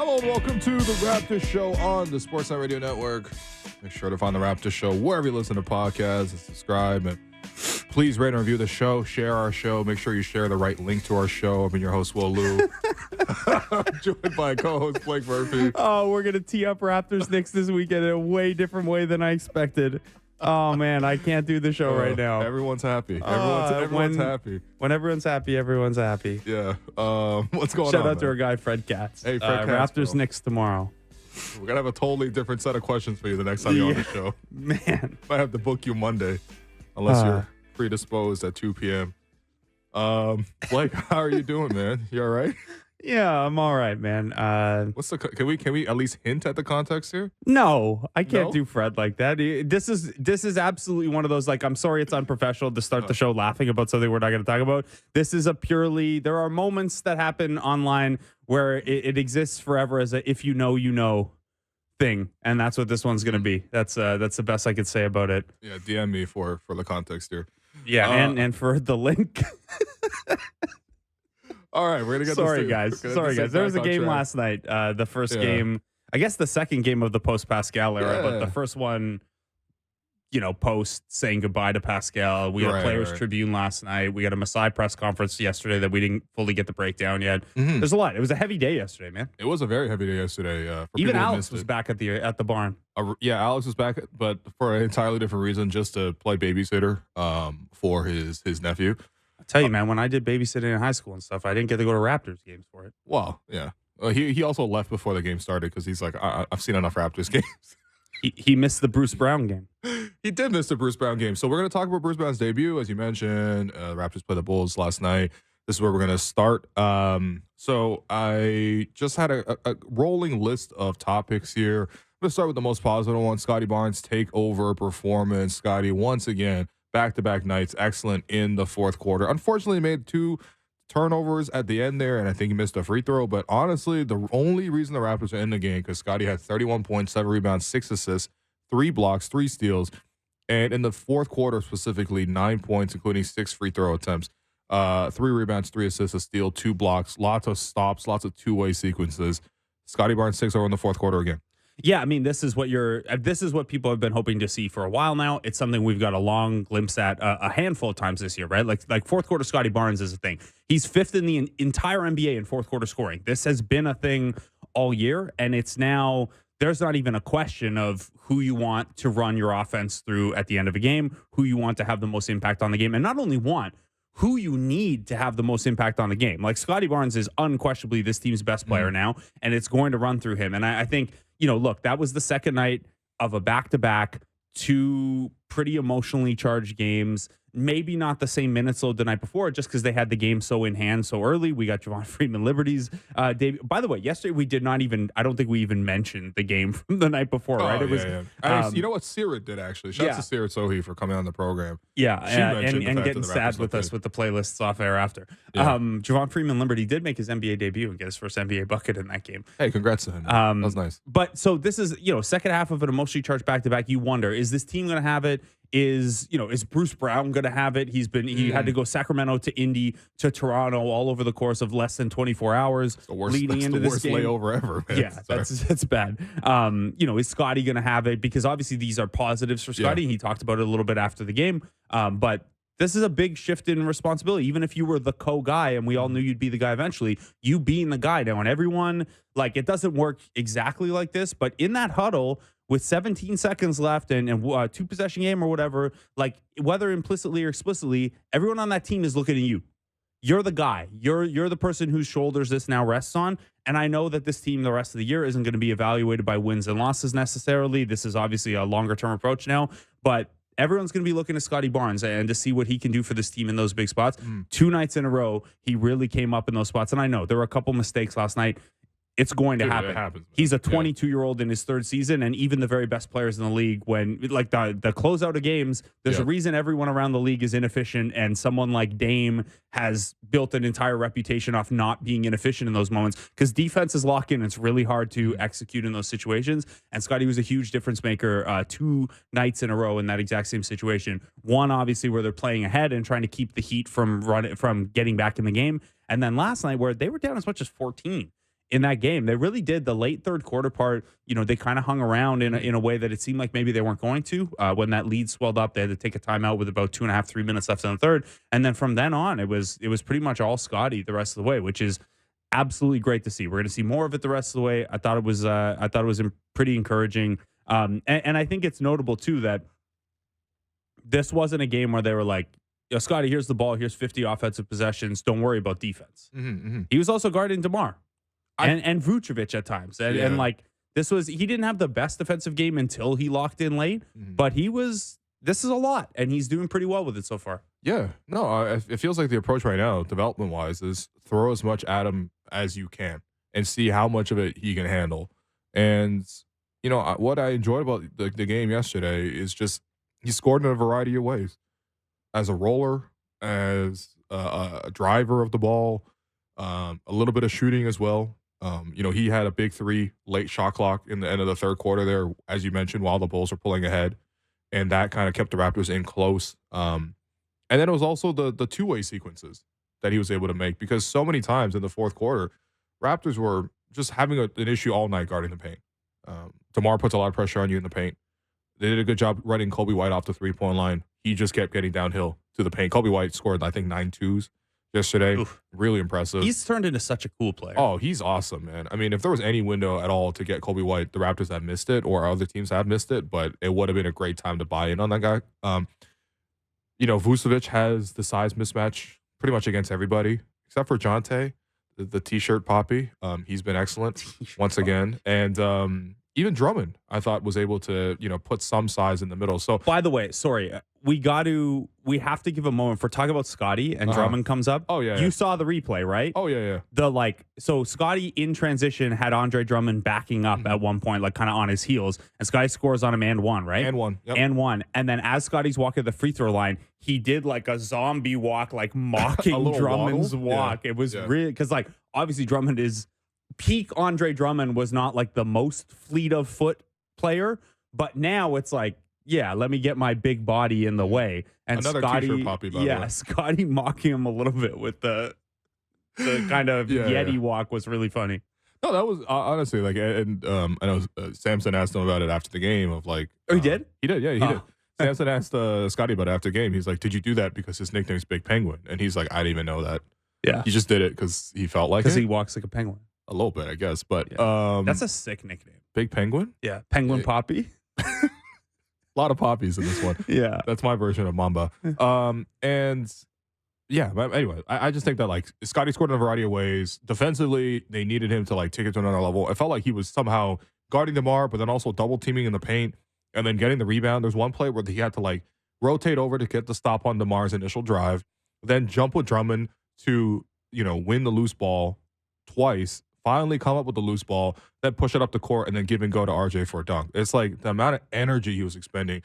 Hello and welcome to the Raptors Show on the Sportsnet Radio Network. Make sure to find the Raptors Show wherever you listen to podcasts and subscribe. And please rate and review the show, share our show. Make sure you share the right link to our show. I'm your host, Will Lou. I'm joined by co-host Blake Murphy. Oh, we're going to tee up Raptors Knicks this weekend in a way different way than I expected. Oh, man, I can't do the show right now. Everyone's happy. Everyone's happy. When everyone's happy, everyone's happy. Yeah. What's going on, Shout out to our guy, Fred Katz. Hey, Fred Katz. Raptors Knicks tomorrow. We're going to have a totally different set of questions for you the next time you're on the show. Man. Might have to book you Monday, unless you're predisposed at 2 p.m. Blake, how are you doing, man? You all right? Yeah, I'm all right, man. Can we at least hint at the context here? No, I can't do Fred like that. This is absolutely one of those, like, I'm sorry it's unprofessional to start the show laughing about something we're not going to talk about. This is there are moments that happen online where it exists forever as a if you know thing, and that's what this one's going to be. That's the best I could say about it. Yeah, DM me for the context here. Yeah, and for the link. All right, we're gonna get Sorry, guys. There was a game last night. The first game, I guess the second game of the post Pascal era, but the first one, post saying goodbye to Pascal. We had a Players Tribune last night. We got a Masai press conference yesterday that we didn't fully get the breakdown yet. Mm-hmm. There's a lot. It was a heavy day yesterday, man. It was a very heavy day yesterday. Even Alex was back at the barn. Yeah, Alex was back, but for an entirely different reason, just to play babysitter for his nephew. I tell you, man, when I did babysitting in high school and stuff, I didn't get to go to Raptors games for it. Well, yeah. He also left before the game started because he's like, I've seen enough Raptors games. He missed the Bruce Brown game. He did miss the Bruce Brown game. So we're going to talk about Bruce Brown's debut. As you mentioned, the Raptors played the Bulls last night. This is where we're going to start. So I just had a rolling list of topics here. I'm going to start with the most positive one. Scottie Barnes takeover performance. Scottie, once again, back-to-back nights, excellent in the fourth quarter. Unfortunately, made 2 turnovers at the end there, and I think he missed a free throw. But honestly, the only reason the Raptors are in the game because Scottie had 31 points, 7 rebounds, 6 assists, 3 blocks, 3 steals. And in the fourth quarter specifically, 9 points, including 6 free throw attempts, 3 rebounds, 3 assists, a steal, 2 blocks, lots of stops, lots of two-way sequences. Scottie Barnes 6-0 in the fourth quarter again. Yeah, I mean, this is what people have been hoping to see for a while now. It's something we've got a long glimpse at a handful of times this year, right? Like fourth quarter Scottie Barnes is a thing. He's 5th in the entire NBA in fourth quarter scoring. This has been a thing all year, and it's now there's not even a question of who you want to run your offense through at the end of a game, who you want to have the most impact on the game, and not only want, who you need to have the most impact on the game. Like Scottie Barnes is unquestionably this team's best player now, and it's going to run through him. And I think, look, that was the second night of a back-to-back, 2 pretty emotionally charged games. Maybe not the same minutes load the night before, just because they had the game so in hand so early. We got Javon Freeman Liberty's debut. By the way, yesterday we did not even, I don't think we even mentioned the game from the night before, right? It was, you know what Sirat did, actually? Shout out to Sirat Sohi for coming on the program. Yeah, and getting sad with us with the playlists off air after. Yeah. Javon Freeman Liberty did make his NBA debut and get his first NBA bucket in that game. Hey, congrats to him. That was nice. But so this is, second half of an emotionally charged back-to-back. You wonder, is this team going to have it? Is Bruce Brown going to have it? He had to go Sacramento to Indy to Toronto all over the course of less than 24 hours leading into this game. Layover ever, man. Yeah, that's bad. Is Scottie going to have it? Because obviously these are positives for Scottie. Yeah. He talked about it a little bit after the game. But this is a big shift in responsibility. Even if you were the co-guy and we all knew you'd be the guy eventually, you being the guy now. And everyone, it doesn't work exactly like this, but in that huddle, with 17 seconds left and 2-possession game or whatever, whether implicitly or explicitly, everyone on that team is looking at you. You're the guy. You're the person whose shoulders this now rests on. And I know that this team the rest of the year isn't going to be evaluated by wins and losses necessarily. This is obviously a longer-term approach now. But everyone's going to be looking at Scottie Barnes and to see what he can do for this team in those big spots. 2 nights in a row, he really came up in those spots. And I know there were a couple mistakes last night. It's going to happen. It happens. He's a 22-year-old in his 3rd season, and even the very best players in the league, when the closeout of games, there's a reason everyone around the league is inefficient, and someone like Dame has built an entire reputation off not being inefficient in those moments because defenses lock in. It's really hard to execute in those situations, and Scottie was a huge difference maker 2 nights in a row in that exact same situation. One, obviously, where they're playing ahead and trying to keep the Heat from getting back in the game, and then last night where they were down as much as 14. in that game. They really did. The late third quarter part, they kind of hung around in a way that it seemed like maybe they weren't going to. When that lead swelled up, they had to take a timeout with about 2.5, 3 minutes left in the third. And then from then on, it was pretty much all Scotty the rest of the way, which is absolutely great to see. We're going to see more of it the rest of the way. I thought it was pretty encouraging. And I think it's notable too that this wasn't a game where they were like, yo, Scotty, here's the ball. Here's 50 offensive possessions. Don't worry about defense. He was also guarding DeMar and Vucevic at times. And like, he didn't have the best defensive game until he locked in late, but this is a lot, and he's doing pretty well with it so far. Yeah. No, it feels like the approach right now, development-wise, is throw as much at him as you can and see how much of it he can handle. And, what I enjoyed about the game yesterday is just he scored in a variety of ways. As a roller, as a driver of the ball, a little bit of shooting as well. He had a big 3 late shot clock in the end of the third quarter there, as you mentioned, while the Bulls were pulling ahead. And that kind of kept the Raptors in close. And then it was also the two-way sequences that he was able to make, because so many times in the fourth quarter, Raptors were just having an issue all night guarding the paint. DeMar puts a lot of pressure on you in the paint. They did a good job running Kobe White off the three-point line. He just kept getting downhill to the paint. Kobe White scored, I think, 9 twos yesterday. Oof. Really impressive. He's turned into such a cool player. Oh, he's awesome, man. I mean, if there was any window at all to get Kobe White, the Raptors have missed it, or other teams have missed it, but it would have been a great time to buy in on that guy. Vucevic has the size mismatch pretty much against everybody, except for Jonte, the T-shirt Poppy. He's been excellent once again. And even Drummond, I thought, was able to, put some size in the middle. So, by the way, sorry, we have to give a moment for talking about Scotty and Drummond comes up. Oh yeah, you saw the replay, right? Oh yeah. So Scotty in transition had Andre Drummond backing up at one point, like kind of on his heels, and Scotty scores on him and one, right? And one, yep. And one, and then as Scotty's walking the free throw line, he did like a zombie walk, like mocking Drummond's walk. Yeah. It was really because like obviously Drummond is. Peak Andre Drummond was not like the most fleet of foot player, but now it's like, yeah, let me get my big body in the way. And another Scotty, T-shirt Poppy, by the way. Scotty mocking him a little bit with the kind of Yeti walk was really funny. No, that was honestly like, and I know Samson asked him about it after the game of like, he did? He did, yeah, he did. Samson asked Scotty about it after the game. He's like, did you do that because his nickname's Big Penguin? And he's like, I didn't even know that. Yeah. He just did it because he felt like it. Because he walks like a penguin. A little bit, I guess, but that's a sick nickname. Big Penguin? Yeah, Penguin Poppy. A lot of poppies in this one. Yeah. That's my version of Mamba. And yeah, but anyway, I just think that like Scotty scored in a variety of ways. Defensively, they needed him to like take it to another level. It felt like he was somehow guarding DeMar, but then also double teaming in the paint and then getting the rebound. There's one play where he had to like rotate over to get the stop on DeMar's initial drive, then jump with Drummond to, win the loose ball twice. Finally come up with the loose ball, then push it up the court, and then give and go to RJ for a dunk. It's like the amount of energy he was expending,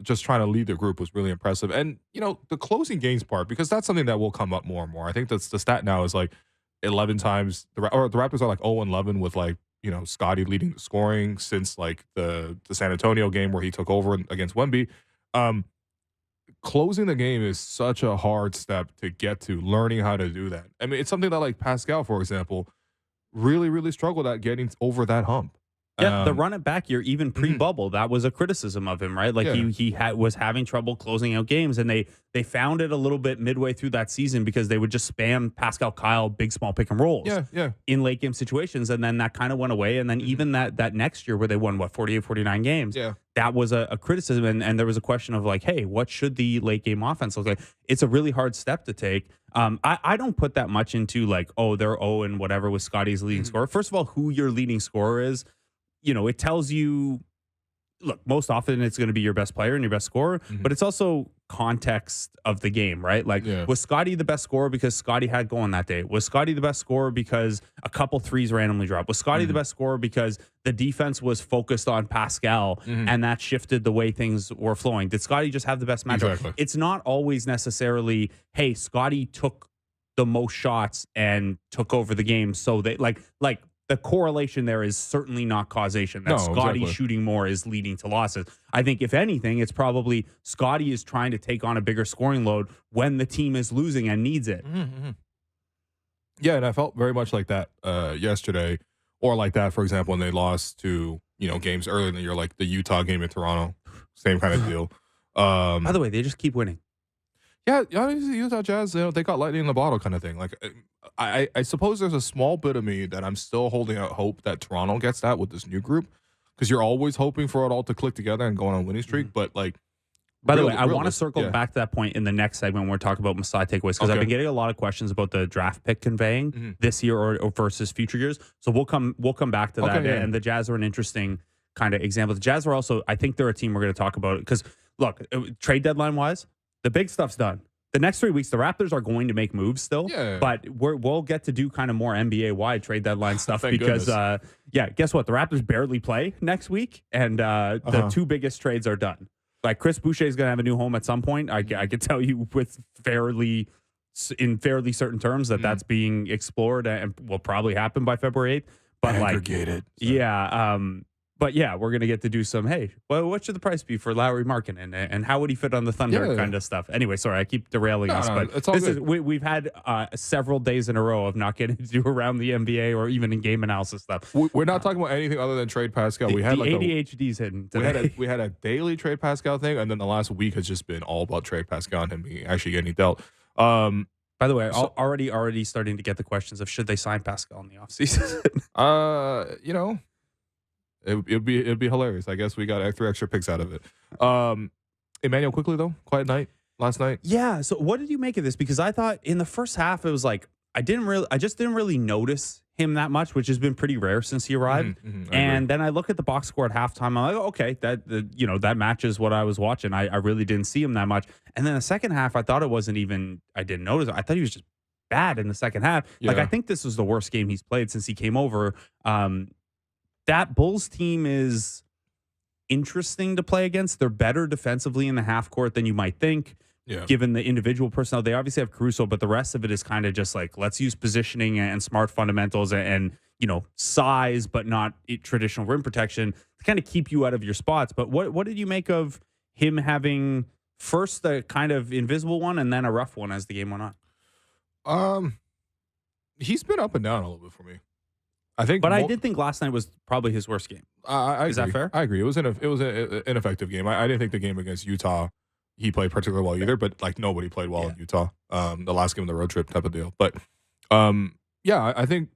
just trying to lead the group was really impressive. And, the closing games part, because that's something that will come up more and more. I think that's the stat now is like 11 times, the Raptors are like 0-11 with like, Scotty leading the scoring since like the San Antonio game where he took over against Wemby. Closing the game is such a hard step to get to, learning how to do that. I mean, it's something that like Pascal, for example, really, really struggled at getting over that hump. Yeah, the run it back year, even pre-bubble, that was a criticism of him, right? Like he was having trouble closing out games, and they found it a little bit midway through that season because they would just spam Pascal Kyle big small pick and rolls in late game situations, and then that kind of went away. And then even that next year where they won 48, 49 games, that was a criticism, and there was a question of like, hey, what should the late game offense look like? It's a really hard step to take. I don't put that much into like, oh, they're 0 and whatever with Scotty's leading scorer. First of all, who your leading scorer is. It tells you, look, most often it's going to be your best player and your best scorer, but it's also context of the game, right? Like, was Scotty the best scorer because Scotty had going that day? Was Scotty the best scorer because a couple threes randomly dropped? Was Scotty the best scorer because the defense was focused on Pascal and that shifted the way things were flowing? Did Scotty just have the best matchup? Exactly. It's not always necessarily, hey, Scotty took the most shots and took over the game, so they like the correlation there is certainly not causation. That Scotty shooting more is leading to losses. I think, if anything, it's probably Scotty is trying to take on a bigger scoring load when the team is losing and needs it. Yeah, and I felt very much like that yesterday, or like that, for example, when they lost to games earlier in the year, like the Utah game in Toronto, same kind of deal. By the way, they just keep winning. Yeah, honestly, Utah Jazz, they got lightning in the bottle kind of thing. Like, I suppose there's a small bit of me that I'm still holding out hope that Toronto gets that with this new group, because you're always hoping for it all to click together and go on a winning streak. But like, By the way, I want to circle back to that point in the next segment when we're talking about Masai takeaways, because I've been getting a lot of questions about the draft pick conveying this year or versus future years. So we'll come back to that. And the Jazz are an interesting kind of example. The Jazz are also, I think they're a team we're going to talk about because look, trade deadline wise, the big stuff's done. The next 3 weeks, the Raptors are going to make moves still, but we'll get to do kind of more NBA wide trade deadline stuff because, guess what? The Raptors barely play next week, and the two biggest trades are done. Like Chris Boucher is going to have a new home at some point. I can tell you with fairly certain terms that that's being explored and will probably happen by February 8th. But aggregated, but yeah, we're gonna get to do some. Hey, well, what should the price be for Lauri Markkanen, and how would he fit on the Thunder kind of stuff? Anyway, sorry, I keep derailing us, but it's all good. We've had several days in a row of not getting to do around the NBA or even in game analysis stuff. We're not talking about anything other than trade Pascal. We had the ADHD's hidden today. We had a daily trade Pascal thing, and then the last week has just been all about trade Pascal and him actually getting dealt. By the way, already starting to get the questions of should they sign Pascal in the offseason? It'd be hilarious. I guess we got 3 extra picks out of it. Emmanuel, quickly though, quiet night last night. Yeah. So what did you make of this? Because I thought in the first half it was like I just didn't really notice him that much, which has been pretty rare since he arrived. And then I look at the box score at halftime. I'm like, okay, that matches what I was watching. I really didn't see him that much. And then the second half, I thought it wasn't even. I didn't notice. I thought he was just bad in the second half. Yeah. Like I think this was the worst game he's played since he came over. That Bulls team is interesting to play against. They're better defensively in the half court than you might think, given the individual personnel. They obviously have Caruso, but the rest of it is kind of just like, let's use positioning and smart fundamentals and size, but not traditional rim protection to kind of keep you out of your spots. But what did you make of him having first a kind of invisible one and then a rough one as the game went on? He's been up and down a little bit for me. I think, but I did think last night was probably his worst game. Is that fair? I agree. It was an ineffective game. I didn't think the game against Utah he played particularly well either. But like nobody played well in Utah. The last game of the road trip type of deal. But I think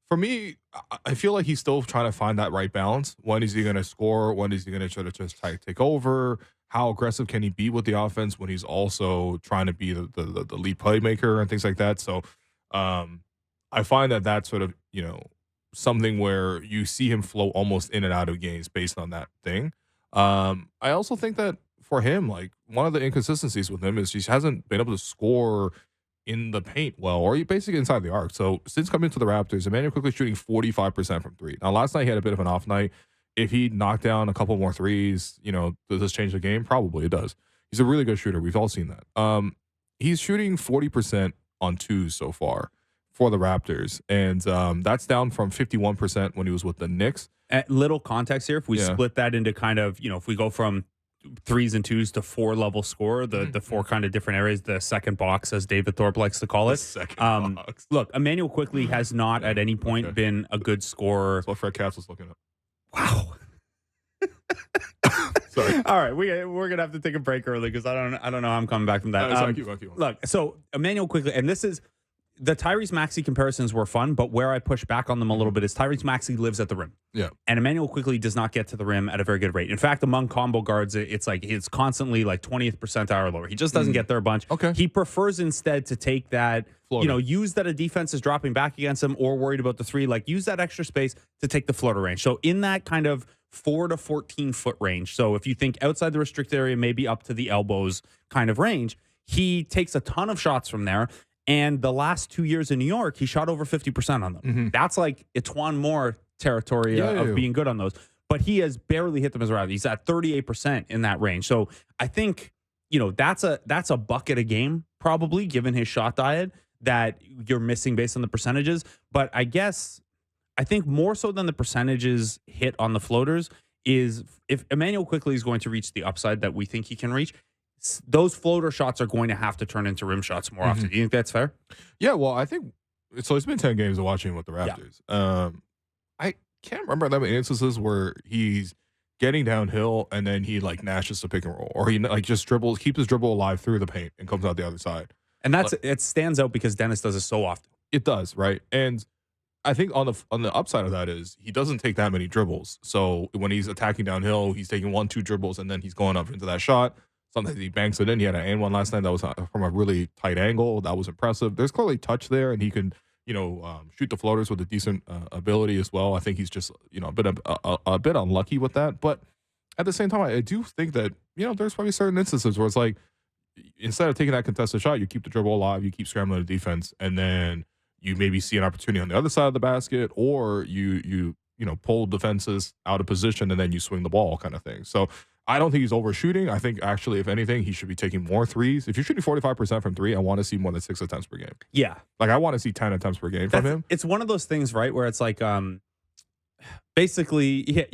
for me, I feel like he's still trying to find that right balance. When is he going to score? When is he going to try to just take over? How aggressive can he be with the offense when he's also trying to be the lead playmaker and things like that? So. I find that that's sort of, something where you see him flow almost in and out of games based on that thing. I also think that for him, like one of the inconsistencies with him is he hasn't been able to score in the paint well, or basically inside the arc. So since coming to the Raptors, Emmanuel quickly shooting 45% from 3. Now, last night he had a bit of an off night. If he knocked down a couple more threes, does this change the game? Probably it does. He's a really good shooter. We've all seen that. He's shooting 40% on 2s so far for the Raptors, and that's down from 51% when he was with the Knicks. At little context here, if we split that into kind of, if we go from 3s and 2s to 4 level score, the 4 kind of different areas, the second box, as David Thorpe likes to call it. Second box. Look, Emmanuel quickly has not at any point been a good scorer. That's what Fred Katz was looking at. Wow. Sorry. All right, we're gonna have to take a break early because I don't know how I'm coming back from that. Keep on. Look, so Emmanuel quickly, and this is. The Tyrese Maxey comparisons were fun, but where I push back on them a little bit is Tyrese Maxey lives at the rim. Yeah. And Emmanuel quickly does not get to the rim at a very good rate. In fact, among combo guards, it's constantly like 20th percentile or lower. He just doesn't get there a bunch. Okay. He prefers instead to take that, floater. Use that a defense is dropping back against him or worried about the 3, like use that extra space to take the floater range. So in that kind of 4 to 14 foot range. So if you think outside the restricted area, maybe up to the elbows kind of range, he takes a ton of shots from there. And the last 2 years in New York, he shot over 50% on them. That's like Etuan Moore territory of being good on those. But he has barely hit them as a Raptor. He's at 38% in that range. So I think, that's a bucket a game, probably, given his shot diet, that you're missing based on the percentages. But I think more so than the percentages hit on the floaters is if Emmanuel quickly is going to reach the upside that we think he can reach, those floater shots are going to have to turn into rim shots more often. Do you think that's fair? Yeah, well, I think so. It's been 10 games of watching with the Raptors. I can't remember that many instances where he's getting downhill and then he like nashes the pick and roll, or he like just dribbles, keeps his dribble alive through the paint and comes out the other side. And it stands out because Dennis does it so often. It does, right? And I think on the upside of that is he doesn't take that many dribbles. So when he's attacking downhill, he's taking 1-2 dribbles and then he's going up into that shot. Sometimes he banks it in. He had an and one last night that was from a really tight angle. That was impressive. There's clearly touch there, and he can shoot the floaters with a decent ability as well. I think he's just a bit unlucky with that. But at the same time, I do think that there's probably certain instances where it's like instead of taking that contested shot, you keep the dribble alive, you keep scrambling the defense, and then you maybe see an opportunity on the other side of the basket, or you pull defenses out of position and then you swing the ball kind of thing. So I don't think he's overshooting. I think actually, if anything, he should be taking more threes. If you're shooting 45% from three, I want to see more than 6 attempts per game. Yeah. Like I want to see 10 attempts per game from him. It's one of those things, right, where it's like basically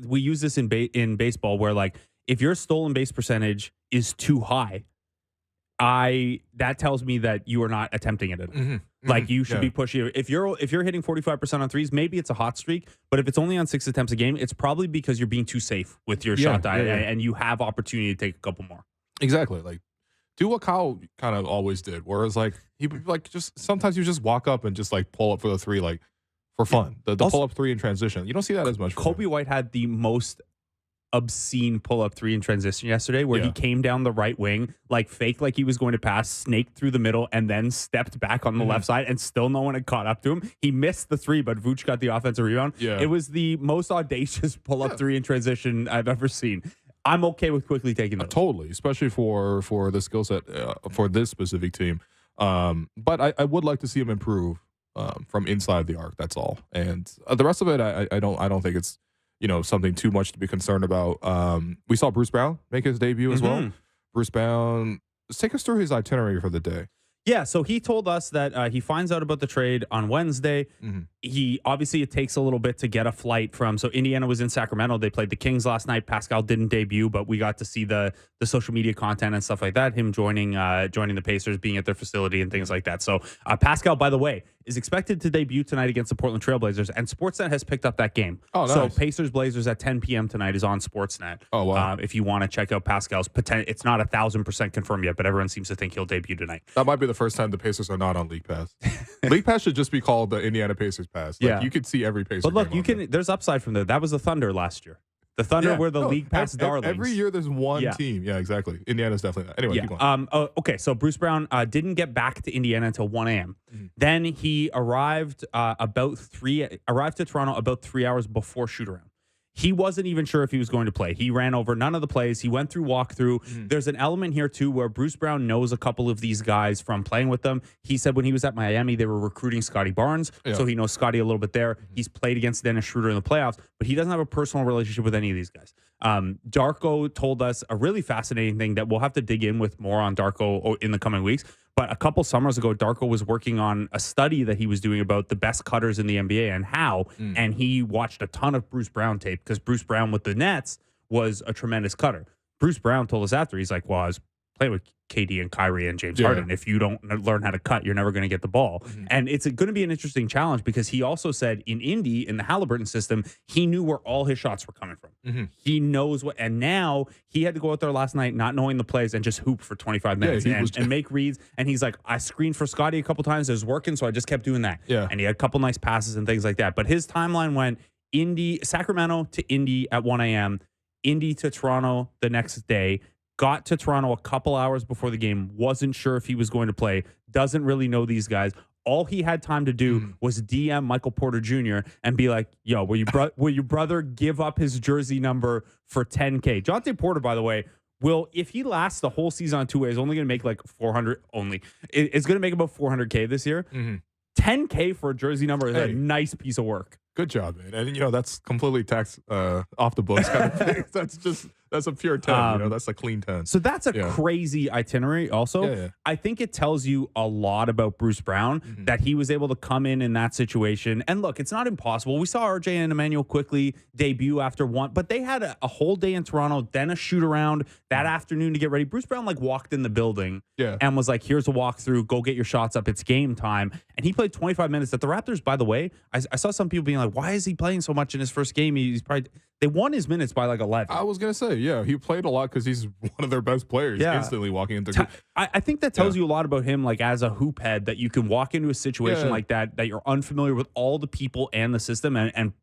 we use this in baseball where like if your stolen base percentage is too high, that tells me that you are not attempting it enough. Like you should be pushing. If you're hitting 45% on threes, maybe it's a hot streak. But if it's only on 6 attempts a game, it's probably because you're being too safe with your shot diet, and you have opportunity to take a couple more. Exactly. Like do what Kyle kind of always did, whereas like he like just sometimes you just walk up and just like pull up for the three like for fun. The pull up three in transition. You don't see that as much. Kobe White had the most obscene pull-up three in transition yesterday where he came down the right wing, like faked like he was going to pass, snaked through the middle, and then stepped back on the left side, and still no one had caught up to him. He missed the three, but Vooch got the offensive rebound. Yeah. It was the most audacious pull-up three in transition I've ever seen. I'm okay with quickly taking those. Totally, especially for the skill set for this specific team. But I would like to see him improve from inside the arc, that's all. And the rest of it, I don't think it's something too much to be concerned about. We saw Bruce Brown make his debut as well. Bruce Brown, let's take us through his itinerary for the day. Yeah, so he told us that he finds out about the trade on Wednesday. He obviously it takes a little bit to get a flight from. So Indiana was in Sacramento. They played the Kings last night. Pascal didn't debut, but we got to see the social media content and stuff like that. Him joining the Pacers, being at their facility and things like that. So Pascal, by the way, is expected to debut tonight against the Portland Trailblazers, and Sportsnet has picked up that game. Oh, nice. So Pacers Blazers at 10 p.m. tonight is on Sportsnet. Oh, wow. If you want to check out Pascal's potential, it's not 1,000% confirmed yet, but everyone seems to think he'll debut tonight. That might be the first time the Pacers are not on League Pass. League Pass should just be called the Indiana Pacers Pass. Like, you could see every Pacer. But look, there's upside from there. That was the Thunder last year. The Thunder were the League Pass darlings. Every year there's one team. Yeah, exactly. Indiana's definitely that. Anyway, keep going. Okay, so Bruce Brown didn't get back to Indiana until 1 a.m. Then he arrived to Toronto about 3 hours before shoot-around. He wasn't even sure if he was going to play. He ran over none of the plays. He went through walkthrough. There's an element here, too, where Bruce Brown knows a couple of these guys from playing with them. He said when he was at Miami, they were recruiting Scotty Barnes, so he knows Scotty a little bit there. He's played against Dennis Schroeder in the playoffs, but he doesn't have a personal relationship with any of these guys. Darko told us a really fascinating thing that we'll have to dig in with more on Darko in the coming weeks. But a couple summers ago, Darko was working on a study that he was doing about the best cutters in the NBA and how, and he watched a ton of Bruce Brown tape because Bruce Brown with the Nets was a tremendous cutter. Bruce Brown told us after, he's like, well, I was playing with KD and Kyrie and James Harden. If you don't learn how to cut, you're never going to get the ball. And it's going to be an interesting challenge because he also said in Indy, in the Halliburton system, he knew where all his shots were coming from. He knows what, and now he had to go out there last night not knowing the plays and just hoop for 25 minutes and make reads. And he's like, I screened for Scotty a couple times. It was working, so I just kept doing that. And he had a couple nice passes and things like that. But his timeline went Sacramento to Indy at 1 a.m., Indy to Toronto the next day, got to Toronto a couple hours before the game, wasn't sure if he was going to play, doesn't really know these guys. All he had time to do was DM Michael Porter Jr. and be like, yo, will your brother give up his jersey number for $10K? Jonte Porter, by the way, if he lasts the whole season on two-way, is only going to make like 400 only. It's going to make about 400K this year. 10K for a jersey number is a nice piece of work. Good job, man. And that's completely tax off the books kind of thing. That's That's a pure 10. That's a clean 10. So that's a crazy itinerary also. I think it tells you a lot about Bruce Brown that he was able to come in that situation. And look, it's not impossible. We saw RJ and Emmanuel quickly debut after one, but they had a whole day in Toronto, then a shoot around that afternoon to get ready. Bruce Brown walked in the building and was like, here's a walkthrough, go get your shots up, it's game time. And he played 25 minutes. At the Raptors, by the way, I saw some people being like, why is he playing so much in his first game? They won his minutes by 11. I was going to say, he played a lot because he's one of their best players instantly walking into. I think that tells you a lot about him, as a hoop head, that you can walk into a situation like that you're unfamiliar with all the people and the system and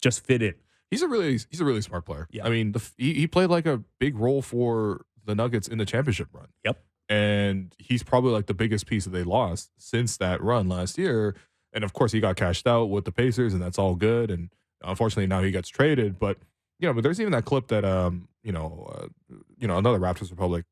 just fit in. He's a really smart player. Yeah. I mean, he played a big role for the Nuggets in the championship run. Yep. And he's probably the biggest piece that they lost since that run last year. And of course, he got cashed out with the Pacers, and that's all good. And unfortunately, now he gets traded. But but there's even that clip that another Raptors Republic,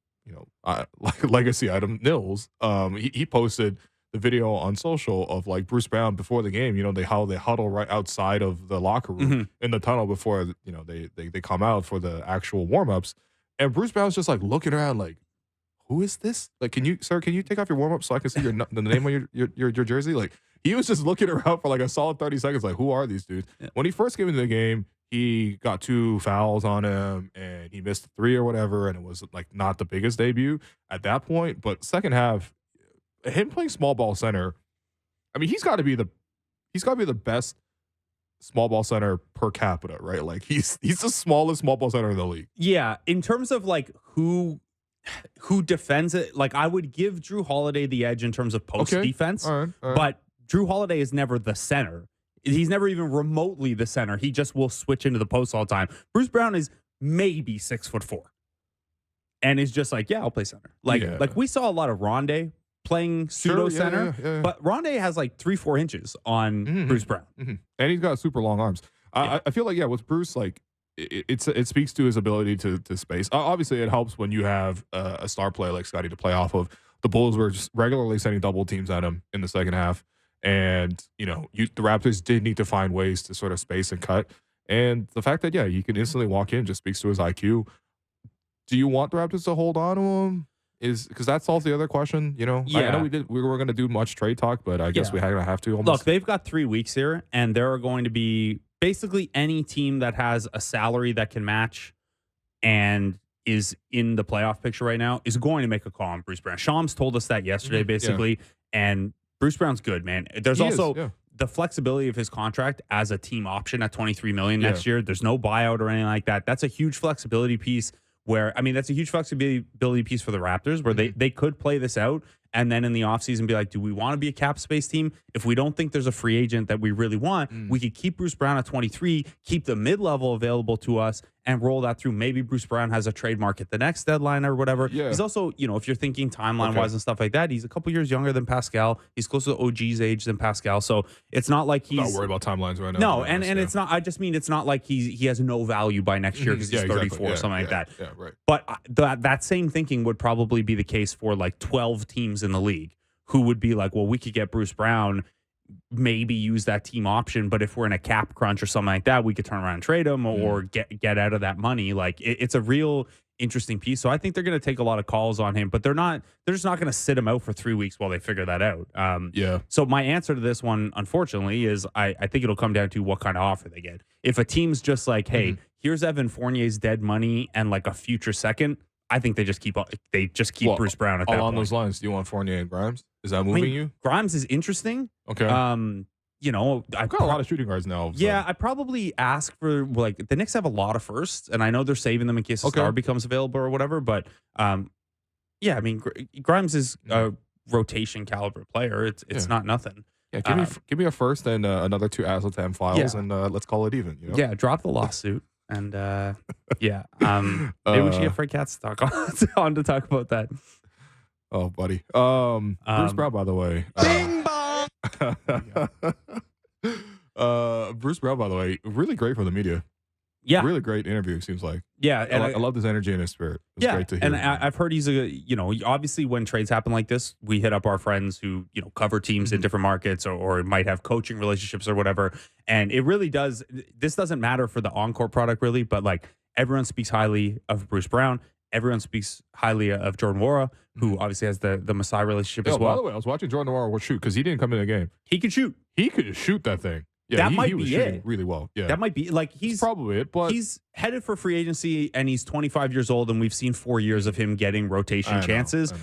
legacy item, Nils. He posted the video on social of Bruce Brown before the game. They huddle right outside of the locker room in the tunnel before they come out for the actual warm-ups. And Bruce Brown's just looking around who is this? Can you take off your warm-up so I can see the name on your jersey? He was just looking around for a solid 30 seconds. Who are these dudes? Yeah. When he first came into the game, he got 2 fouls on him and he missed 3 or whatever. And it was not the biggest debut at that point. But second half, him playing small ball center, I mean, he's got to be the best small ball center per capita, right? He's the smallest small ball center in the league. Yeah. In terms of who defends it, I would give Drew Holiday the edge in terms of post defense. All right. But Drew Holiday is never the center. He's never even remotely the center. He just will switch into the post all the time. Bruce Brown is maybe 6'4", and is just I'll play center. We saw a lot of Rondé playing pseudo center, but Rondé has 3-4 inches on Bruce Brown, and he's got super long arms. I feel with Bruce, it speaks to his ability to space. Obviously, it helps when you have a star player like Scotty to play off of. The Bulls were just regularly sending double teams at him in the second half. And, the Raptors did need to find ways to sort of space and cut. And the fact that, he can instantly walk in just speaks to his IQ. Do you want the Raptors to hold on to him? Because that solves the other question, I know we were going to do much trade talk, but I guess we have to almost. Look, they've got 3 weeks here, and there are going to be basically any team that has a salary that can match and is in the playoff picture right now is going to make a call on Bruce Brown. Shams told us that yesterday, basically, and Bruce Brown's good, man. There's also the flexibility of his contract as a team option at $23 million next year. There's no buyout or anything like that. That's a huge flexibility piece that's a huge flexibility piece for the Raptors where they could play this out and then in the offseason be do we want to be a cap space team? If we don't think there's a free agent that we really want, we could keep Bruce Brown at 23, keep the mid-level available to us, and roll that through. Maybe Bruce Brown has a trademark at the next deadline or whatever. Yeah. He's also, if you're thinking timeline-wise and stuff like that, he's a couple years younger than Pascal. He's closer to OG's age than Pascal. So it's not like he's... I'm not worried about timelines right now. No, and it's not... I just mean it's not like he has no value by next year because he's 34 or something like that. Yeah, right. But that same thinking would probably be the case for 12 teams in the league who would be well, we could get Bruce Brown, maybe use that team option, but if we're in a cap crunch or something like that, we could turn around and trade him or get out of that money. It's a real interesting piece. So I think they're going to take a lot of calls on him, but they're just not going to sit him out for 3 weeks while they figure that out. So my answer to this one, unfortunately, is I think it'll come down to what kind of offer they get. If a team's just hey, here's Evan Fournier's dead money and a future second, I think they just keep Bruce Brown at that point. Along those lines, do you want Fournier and Grimes? Is that moving you? Grimes is interesting. Okay. I've got a lot of shooting guards now. Yeah, I probably ask for the Knicks have a lot of firsts, and I know they're saving them in case a star becomes available or whatever. But Grimes is a rotation caliber player. It's not nothing. Yeah, give me a first and another 2 Asylum files, and let's call it even. Yeah, drop the lawsuit. And maybe we should get Fred Katz to talk on to talk about that. Oh, buddy. Bruce Brown, by the way. Bing bong. Bruce Brown, by the way, really great for the media. Yeah. Really great interview, seems like. Yeah. And I love his energy and his spirit. It's great to hear. And I've heard he's obviously when trades happen like this, we hit up our friends who, cover teams in different markets or might have coaching relationships or whatever. And it really does. This doesn't matter for the Encore product, really, but everyone speaks highly of Bruce Brown. Everyone speaks highly of Jordan Nwora, who obviously has the Masai relationship as well. By the way, I was watching Jordan Nwora shoot because he didn't come in the game. He can shoot. He could shoot that thing. Yeah, that might he was be shooting it. really well. Yeah, that might be like he's probably it. But he's headed for free agency, and he's 25 years old, and we've seen 4 years of him getting rotation chances.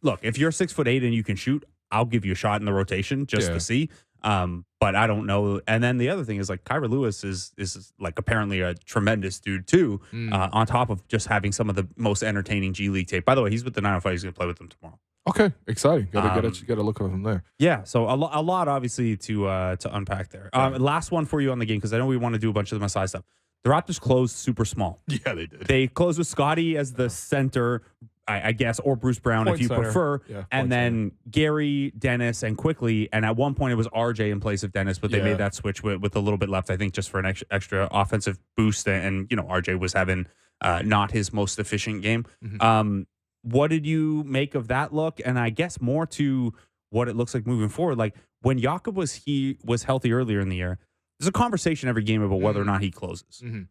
Look, if you're 6'8" and you can shoot, I'll give you a shot in the rotation just to see. But I don't know. And then the other thing is like Kyra Lewis is like apparently a tremendous dude too. On top of just having some of the most entertaining G League tape. By the way, he's with the 905. He's going to play with them tomorrow. Okay, exciting. Gotta look at him there. Yeah, so a lot obviously to unpack there. Last one for you on the game because I know we want to do a bunch of the Masai stuff. The Raptors closed super small. Yeah, they did. They closed with Scotty as the center, I guess, or Bruce Brown if you prefer, and then Gary, Dennis, and Quickly. And at one point it was RJ in place of Dennis, but they made that switch with a little bit left, I think, just for an extra offensive boost. And RJ was having not his most efficient game. What did you make of that look? And I guess more to what it looks like moving forward. Like when Jakob was healthy earlier in the year, there's a conversation every game about whether or not he closes. I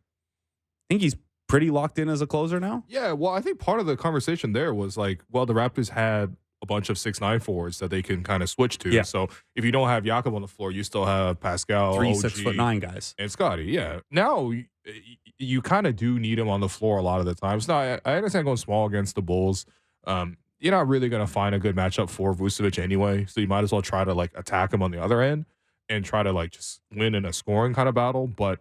think he's pretty locked in as a closer now. Yeah, well, I think part of the conversation there was like, well, the Raptors had a bunch of 6'9" forwards that they can kind of switch to. Yeah. So if you don't have Jakob on the floor, you still have Pascal, 3 OG, 6'9" guys, and Scotty. Yeah. Now you kind of do need him on the floor a lot of the times. Now I understand going small against the Bulls. You're not really going to find a good matchup for Vucevic anyway, so you might as well try to like attack him on the other end and try to like just win in a scoring kind of battle. But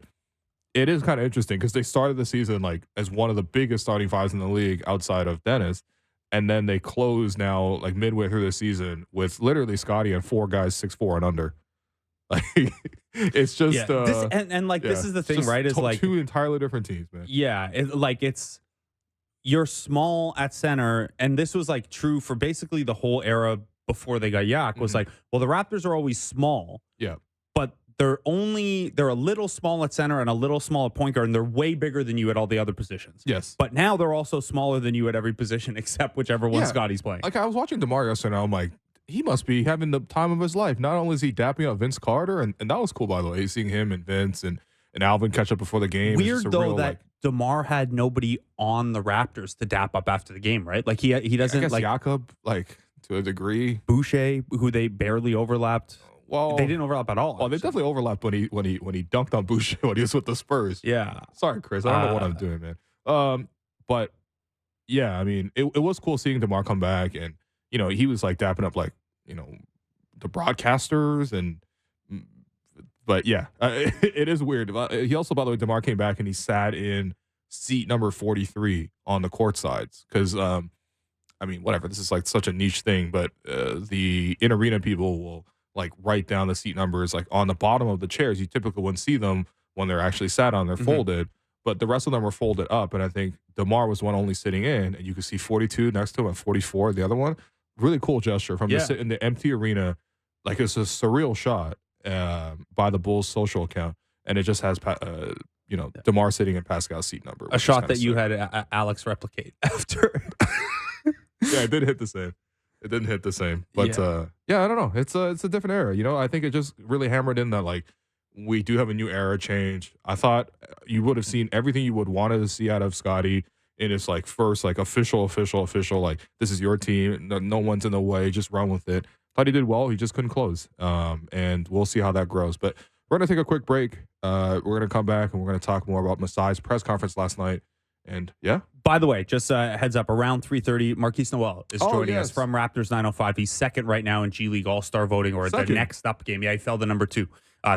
it is kind of interesting because they started the season like as one of the biggest starting fives in the league outside of Dennis, and then they close now like midway through the season with literally Scotty and 4 guys 6'4" and under. Like it's just this is the thing, right? Is like 2 entirely different teams, man. Yeah, it's you're small at center, and this was like true for basically the whole era before they got Yak. Was like, well, the Raptors are always small, but they're a little small at center and a little small at point guard, and they're way bigger than you at all the other positions. Yes, but now they're also smaller than you at every position except whichever one Scotty's playing. Like I was watching DeMar yesterday, and I'm like, he must be having the time of his life. Not only is he dapping up Vince Carter, and that was cool, by the way, seeing him and Vince and Alvin catch up before the game. Weird, though, that DeMar had nobody on the Raptors to dap up after the game, right? Like, he doesn't, I guess like... Jakob, like, to a degree. Boucher, who they barely overlapped. Well... They didn't overlap at all. Well, they definitely overlapped when he dunked on Boucher when he was with the Spurs. Yeah. Sorry, Chris. I don't know what I'm doing, man. But, yeah, I mean, it was cool seeing DeMar come back, and, he was, like, dapping up, like, the broadcasters and but yeah, it is weird. He also, by the way, DeMar came back and he sat in seat number 43 on the court sides because I mean, whatever, this is like such a niche thing, but the in arena people will like write down the seat numbers like on the bottom of the chairs. You typically wouldn't see them when they're actually sat on, they're folded, but the rest of them were folded up, and I think DeMar was one only sitting in, and you could see 42 next to him and 44 the other one. Really cool gesture from just in the empty arena. Like, it's a surreal shot by the Bulls social account, and it just has DeMar sitting in Pascal's seat number. A shot that you had Alex replicate after. Yeah, it didn't hit the same. It didn't hit the same. But I don't know. It's a different era. I think it just really hammered in that like we do have a new era change. I thought you would have seen everything you would wanted to see out of Scotty in his like first like official like, this is your team. No one's in the way. Just run with it. Thought he did well. He just couldn't close. And we'll see how that grows. But we're going to take a quick break. We're going to come back and we're going to talk more about Masai's press conference last night. And yeah. By the way, just a heads up, around 3:30, Markquis Nowell is joining us from Raptors 905. He's second right now in G League All-Star voting, or the next up game. Yeah, he fell to number 2.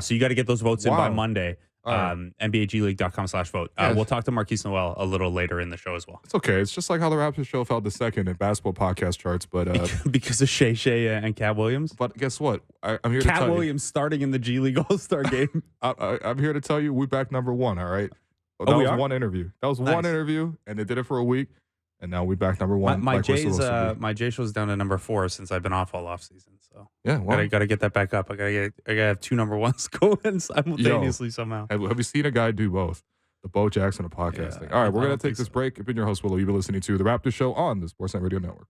So you got to get those votes in by Monday. NBAGleague.com/vote. We'll talk to Markquis Nowell a little later in the show as well. It's okay. It's just like how the Raptors show fell to second in basketball podcast charts, but because of Shea and Cat Williams. But guess what? I'm here to tell you. Cat Williams starting in the G League All-Star game. I'm here to tell you, we back number 1. All right. That was one interview. That was one interview, and they did it for a week, and now we back number 1. My J show's down to number 4 since I've been off all off season. So yeah, gotta get that back up. I gotta have 2 number 1s going simultaneously somehow. Have you seen a guy do both? The Bo Jackson of podcasting. All right, we're gonna take this break. I've been your host, Willow. You've been listening to the Raptors Show on the Sportsnet Radio Network.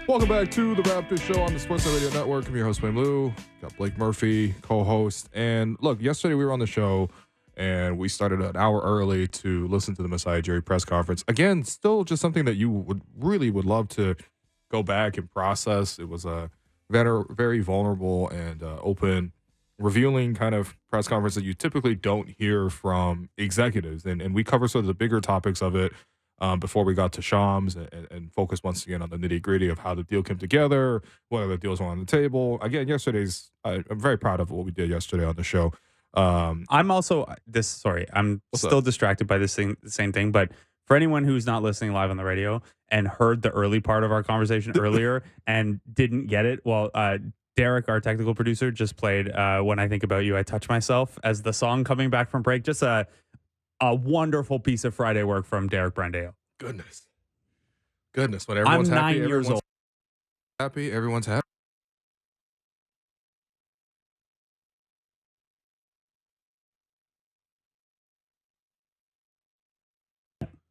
Welcome back to the Raptors Show on the Sportsnet Radio Network. I'm your host, Wayne Lou. Got Blake Murphy, co-host. And look, yesterday we were on the show, and we started an hour early to listen to the Masai Ujiri press conference. Again, still just something that you would love to go back and process. It was a very vulnerable and open, revealing kind of press conference that you typically don't hear from executives. And we cover sort of the bigger topics of it before we got to Shams and focus once again on the nitty gritty of how the deal came together, what other deals were on the table. Again, I'm very proud of what we did yesterday on the show. I'm also I'm still distracted by the same thing, but for anyone who's not listening live on the radio and heard the early part of our conversation earlier and didn't get it, well, Derek, our technical producer, just played When I Think About You, I Touch Myself as the song coming back from break. Just a wonderful piece of Friday work from Derek Brandeo. Goodness. When everyone's I'm happy, 9 years old. Happy, everyone's happy.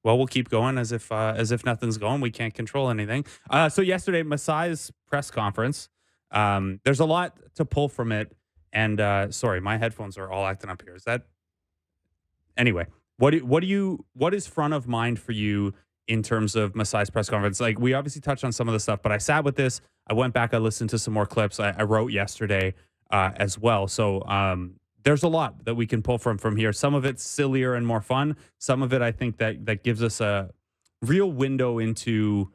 Well, we'll keep going as if nothing's going. We can't control anything. So yesterday, Masai's press conference. There's a lot to pull from it. And sorry, my headphones are all acting up here. Is that anyway? What is front of mind for you in terms of Masai's press conference? Like, we obviously touched on some of the stuff, but I sat with this. I went back. I listened to some more clips. I wrote yesterday as well. So there's a lot that we can pull from here. Some of it's sillier and more fun. Some of it, I think, that gives us a real window into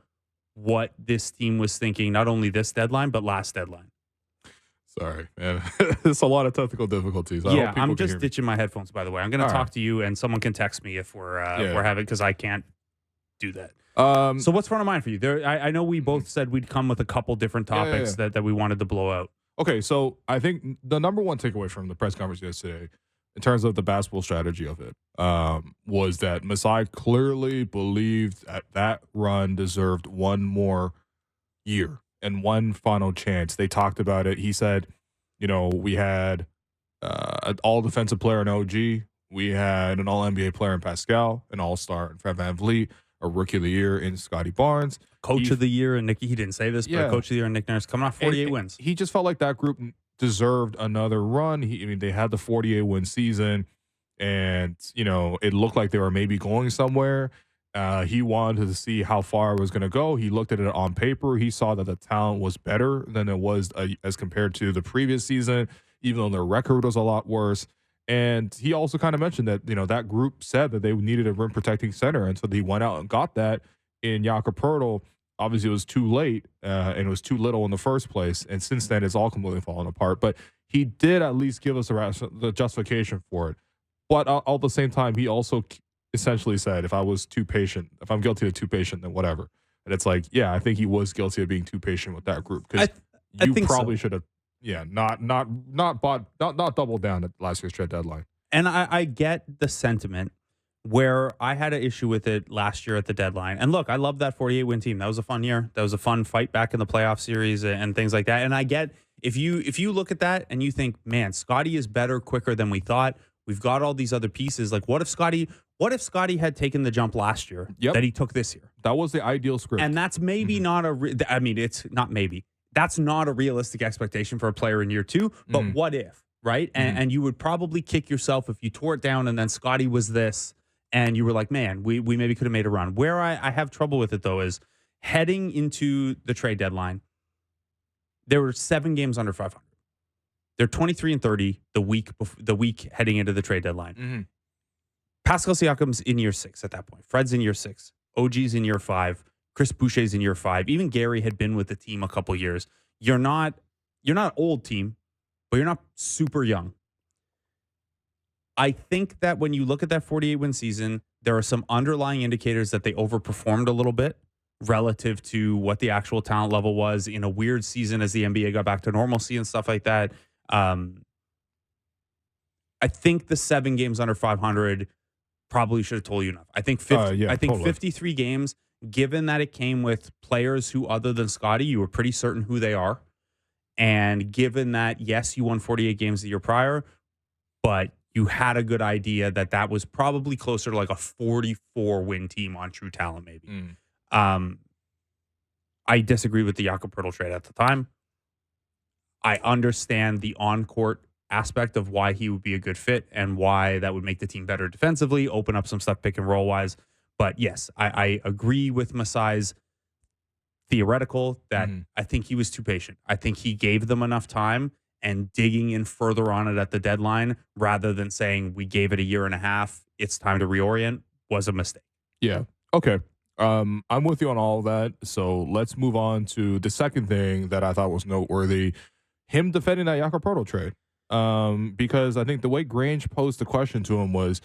what this team was thinking, not only this deadline, but last deadline. Sorry, man. It's a lot of technical difficulties. I'm just ditching my headphones, by the way. I'm going to talk to you, and someone can text me if we're having, because I can't do that. So what's front of mind for you? I know we both said we'd come with a couple different topics that we wanted to blow out. Okay, so I think the number one takeaway from the press conference yesterday, in terms of the basketball strategy of it, was that Masai clearly believed that run deserved one more year and one final chance. They talked about it. He said, we had an all-defensive player in OG. We had an all-NBA player in Pascal, an all-star in Fred VanVleet, a rookie of the year in Scotty Barnes. Coach of the year in Nick. He didn't say this, but coach of the year in Nick Nurse, coming off 48 wins. He just felt like that group deserved another run. They had the 48-win season, and, it looked like they were maybe going somewhere. He wanted to see how far it was going to go. He looked at it on paper. He saw that the talent was better than it was as compared to the previous season, even though their record was a lot worse. And he also kind of mentioned that, that group said that they needed a rim protecting center. And so they went out and got that in Jakob Poeltl. Obviously, it was too late and it was too little in the first place. And since then, it's all completely fallen apart. But he did at least give us the justification for it. But at the same time, he also essentially said, if I'm guilty of too patient, then whatever. And it's like, I think he was guilty of being too patient with that group, because you probably should have, not doubled down at last year's trade deadline. And I get the sentiment, where I had an issue with it last year at the deadline. And look, I love that 48-win team. That was a fun year. That was a fun fight back in the playoff series and things like that. And I get, if you look at that and you think, man, Scotty is better quicker than we thought. We've got all these other pieces. Like, what if Scotty had taken the jump last year that he took this year? That was the ideal script. And that's maybe not it's not maybe. That's not a realistic expectation for a player in year two. But what if, right? And you would probably kick yourself if you tore it down and then Scotty was this and you were like, man, we maybe could have made a run. Where I have trouble with it, though, is heading into the trade deadline, there were 7 games under 500. They're 23-30 the week heading into the trade deadline. Pascal Siakam's in year 6 at that point. Fred's in year 6. OG's in year 5. Chris Boucher's in year 5. Even Gary had been with the team a couple years. You're not an old team, but you're not super young. I think that when you look at that 48-win season, there are some underlying indicators that they overperformed a little bit relative to what the actual talent level was in a weird season as the NBA got back to normalcy and stuff like that. I think the 7 games under 500 probably should have told you enough. I think 53 games, given that it came with players who, other than Scotty, you were pretty certain who they are. And given that, yes, you won 48 games the year prior, but you had a good idea that was probably closer to like a 44-win team on true talent, maybe. I disagree with the Jakob Poeltl trade at the time. I understand the on-court aspect of why he would be a good fit and why that would make the team better defensively, open up some stuff pick and roll wise. But yes, I agree with Masai's theoretical that I think he was too patient. I think he gave them enough time, and digging in further on it at the deadline rather than saying we gave it a year and a half, it's time to reorient, was a mistake. Yeah. Okay. I'm with you on all of that. So let's move on to the second thing that I thought was noteworthy, him defending that Jakob Poeltl trade. Because I think the way Grange posed the question to him was,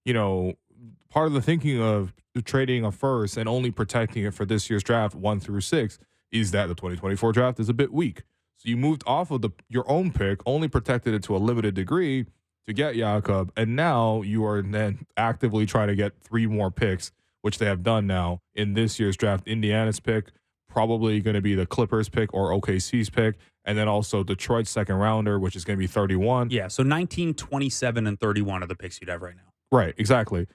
part of the thinking of trading a first and only protecting it for this year's draft 1 through 6 is that the 2024 draft is a bit weak. So you moved off of your own pick, only protected it to a limited degree to get Jakob, and now you are then actively trying to get 3 more picks, which they have done now in this year's draft. Indiana's pick, probably going to be the Clippers pick or OKC's pick, and then also Detroit's second rounder, which is going to be 31. Yeah, so 19, 27, and 31 are the picks you'd have right now. Right, exactly.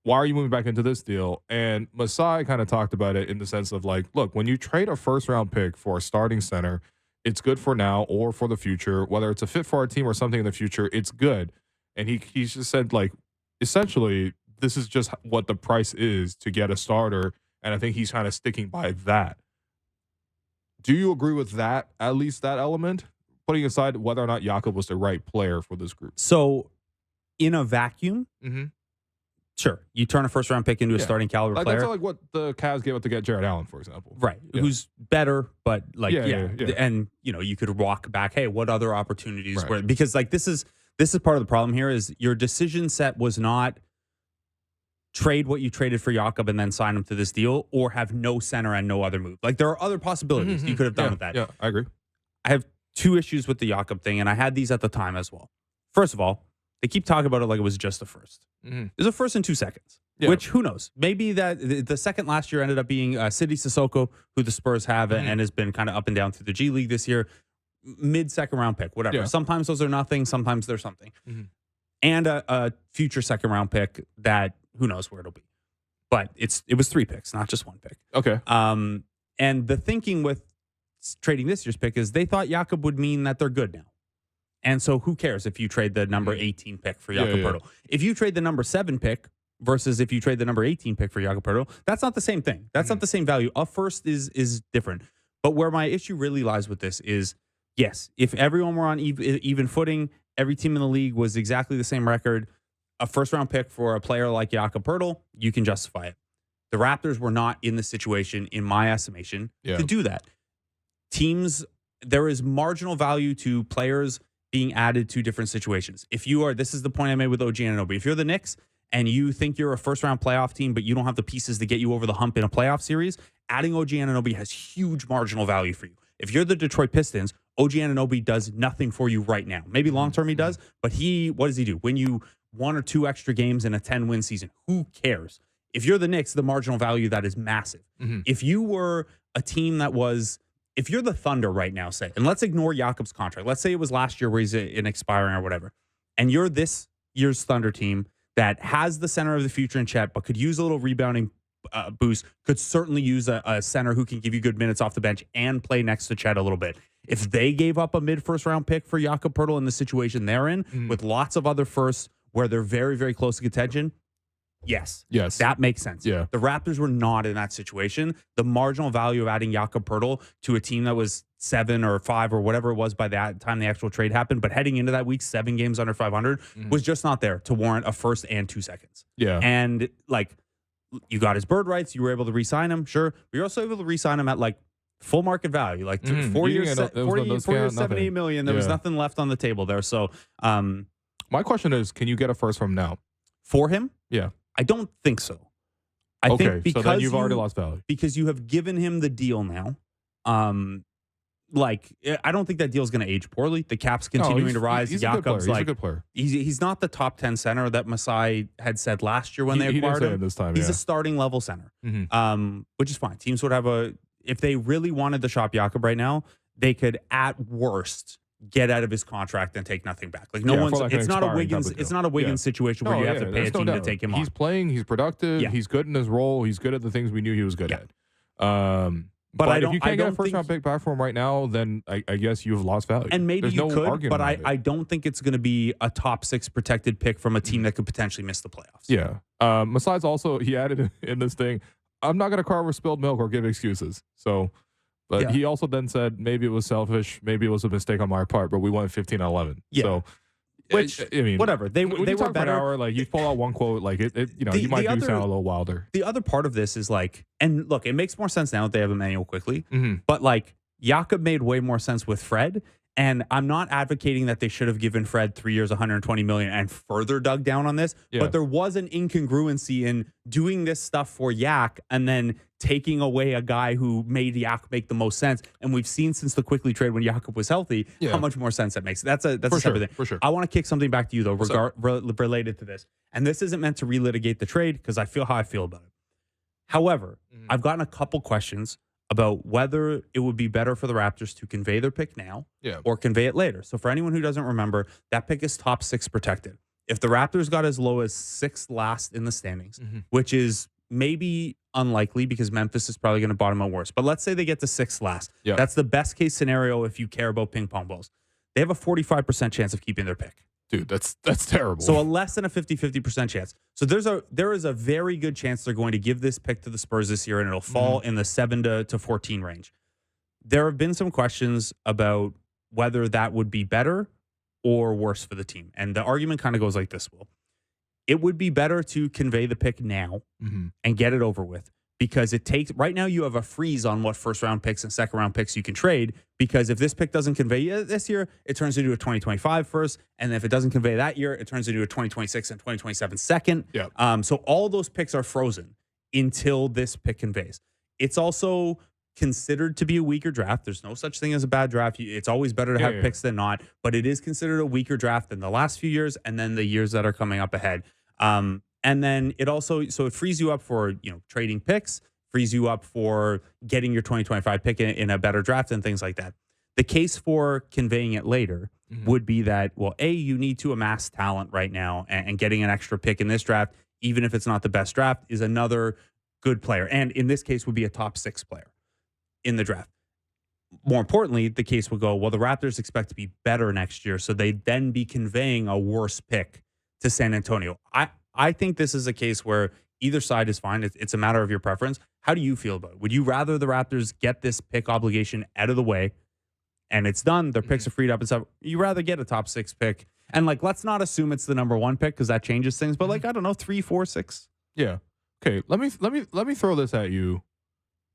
Why are you moving back into this deal? And Masai kind of talked about it in the sense of like, look, when you trade a first-round pick for a starting center, it's good for now or for the future. Whether it's a fit for our team or something in the future, it's good. And he just said, like, essentially, this is just what the price is to get a starter. And I think he's kind of sticking by that. Do you agree with that, at least that element? Putting aside whether or not Jakob was the right player for this group. So, in a vacuum, sure, you turn a first-round pick into a starting caliber player. That's like what the Cavs gave up to get Jared Allen, for example. Right, who's better, but like, and you could walk back, hey, what other opportunities were, because like this is part of the problem here is your decision set was not trade what you traded for Jakob and then sign him to this deal, or have no center and no other move. Like there are other possibilities you could have done with that. Yeah, I agree. I have 2 issues with the Jakob thing, and I had these at the time as well. First of all, they keep talking about it like it was just a first. It was a first in 2 seconds, which who knows? Maybe that the second last year ended up being Sidi Sissoko, who the Spurs have and has been kind of up and down through the G League this year. Mid-second round pick, whatever. Sometimes those are nothing. Sometimes they're something. And a future second round pick that who knows where it'll be. But it was 3 picks, not just 1 pick. Okay. And the thinking with trading this year's pick is they thought Jakob would mean that they're good now. And so who cares if you trade the number 18 pick for Jakob Poeltl? If you trade the number 7 pick versus if you trade the number 18 pick for Jakob Poeltl, that's not the same thing. That's not the same value. A first is different. But where my issue really lies with this is, yes, if everyone were on even footing, every team in the league was exactly the same record, a first-round pick for a player like Jakob Poeltl, you can justify it. The Raptors were not in the situation, in my estimation, to do that. Teams, there is marginal value to players being added to different situations. If you are, this is the point I made with OG Anunoby. If you're the Knicks and you think you're a first-round playoff team, but you don't have the pieces to get you over the hump in a playoff series, adding OG Anunoby has huge marginal value for you. If you're the Detroit Pistons, OG Anunoby does nothing for you right now. Maybe long-term he does, but what does he do? Win you 1 or 2 extra games in a 10-win season. Who cares? If you're the Knicks, the marginal value that is massive. If you were a team that was, if you're the Thunder right now, say, and let's ignore Jakob's contract. Let's say it was last year where he's in expiring or whatever, and you're this year's Thunder team that has the center of the future in Chet, but could use a little rebounding boost, could certainly use a center who can give you good minutes off the bench and play next to Chet a little bit. If they gave up a mid-first round pick for Jakob Poeltl in the situation they're in, with lots of other firsts where they're very, very close to contention, yes, that makes sense. The Raptors were not in that situation. The marginal value of adding Jakob Poeltl to a team that was 7 or 5 or whatever it was by that time the actual trade happened, but heading into that week, 7 games under 500, was just not there to warrant a first and 2 seconds. And like, you got his bird rights, you were able to re-sign him, sure. But you're also able to re-sign him at like full market value, like 4 years, 78 million. There was nothing left on the table there. So, my question is, can you get a first from now for him? I don't think so. I think because so then you've already lost value because you have given him the deal now. Like, I don't think that deal's going to age poorly. The cap's continuing to rise. Jakob's he's a good player. He's not the top 10 center that Masai had said last year when they acquired him. This time, he's a starting level center, which is fine. Teams would have if they really wanted to shop Jakob right now, they could at worst get out of his contract and take nothing back. Like it's not a Wiggins situation where you have to pay a team to take him on. He's playing, he's productive, he's good in his role, he's good at the things we knew he was good at. But I if don't. you I can't get a don't first think. round pick back for him right now, then I guess you've lost value. And maybe There's you no could, arguing but around it. I don't think it's going to be a top 6 protected pick from a team that could potentially miss the playoffs. Yeah. Besides, also he added in this thing, I'm not going to cry over spilled milk or give excuses. So, but Yeah. he also then said maybe it was selfish, maybe it was a mistake on my part, but we won 15-11. Yeah. So, Which, I mean, whatever. They when were you talk for better. an hour, like you pull out one quote, like you know, you might do sound a little wilder. The other part of this is like, and look, it makes more sense now that they have Emmanuel quickly, Mhm. but like Jakob made way more sense with Fred. And I'm not advocating that they should have given Fred 3 years, 120 million and further dug down on this. Yeah. But there was an incongruency in doing this stuff for Yak and then taking away a guy who made Yak make the most sense. And we've seen since the quickly trade when Jakob was healthy, Yeah. how much more sense that makes. That's a For separate thing. for sure. I want to kick something back to you though, related to this. And this isn't meant to relitigate the trade because I feel how I feel about it. However, I've gotten a couple questions about whether it would be better for the Raptors to convey their pick now Yeah. or convey it later. So for anyone who doesn't remember, that pick is top 6 protected. If the Raptors got as low as 6th last in the standings, which is maybe unlikely because Memphis is probably going to bottom out worse. But let's say they get to 6th last. Yeah. That's the best case scenario if you care about ping pong balls. They have a 45% chance of keeping their pick. Dude, that's terrible. So a less than a 50% chance. So there is a very good chance they're going to give this pick to the Spurs this year, and it'll fall in the 7 to 14 range. There have been some questions about whether that would be better or worse for the team. And the argument kind of goes like this, Will. It would be better to convey the pick now and get it over with. Because it takes right now you have a freeze on what first round picks and second round picks you can trade. Because if this pick doesn't convey this year, it turns into a 2025 first. And if it doesn't convey that year, it turns into a 2026 and 2027 second. Yeah. So all those picks are frozen until this pick conveys. It's also considered to be a weaker draft. There's no such thing as a bad draft. It's always better to have picks than not. But it is considered a weaker draft than the last few years and then the years that are coming up ahead. And then it also, so it frees you up for, trading picks, frees you up for getting your 2025 pick in a better draft and things like that. The case for conveying it later would be that, well, A, you need to amass talent right now and getting an extra pick in this draft, even if it's not the best draft, is another good player. And in this case would be a top 6 player in the draft. More importantly, the case would go, well, the Raptors expect to be better next year. So they'd then be conveying a worse pick to San Antonio. I think this is a case where either side is fine. It's a matter of your preference. How do you feel about it? Would you rather the Raptors get this pick obligation out of the way and it's done, their picks are freed up and stuff? You rather get a top 6 pick? And let's not assume it's the number 1 pick because that changes things. But I don't know, 3, 4, 6. Yeah. Okay. Let me throw this at you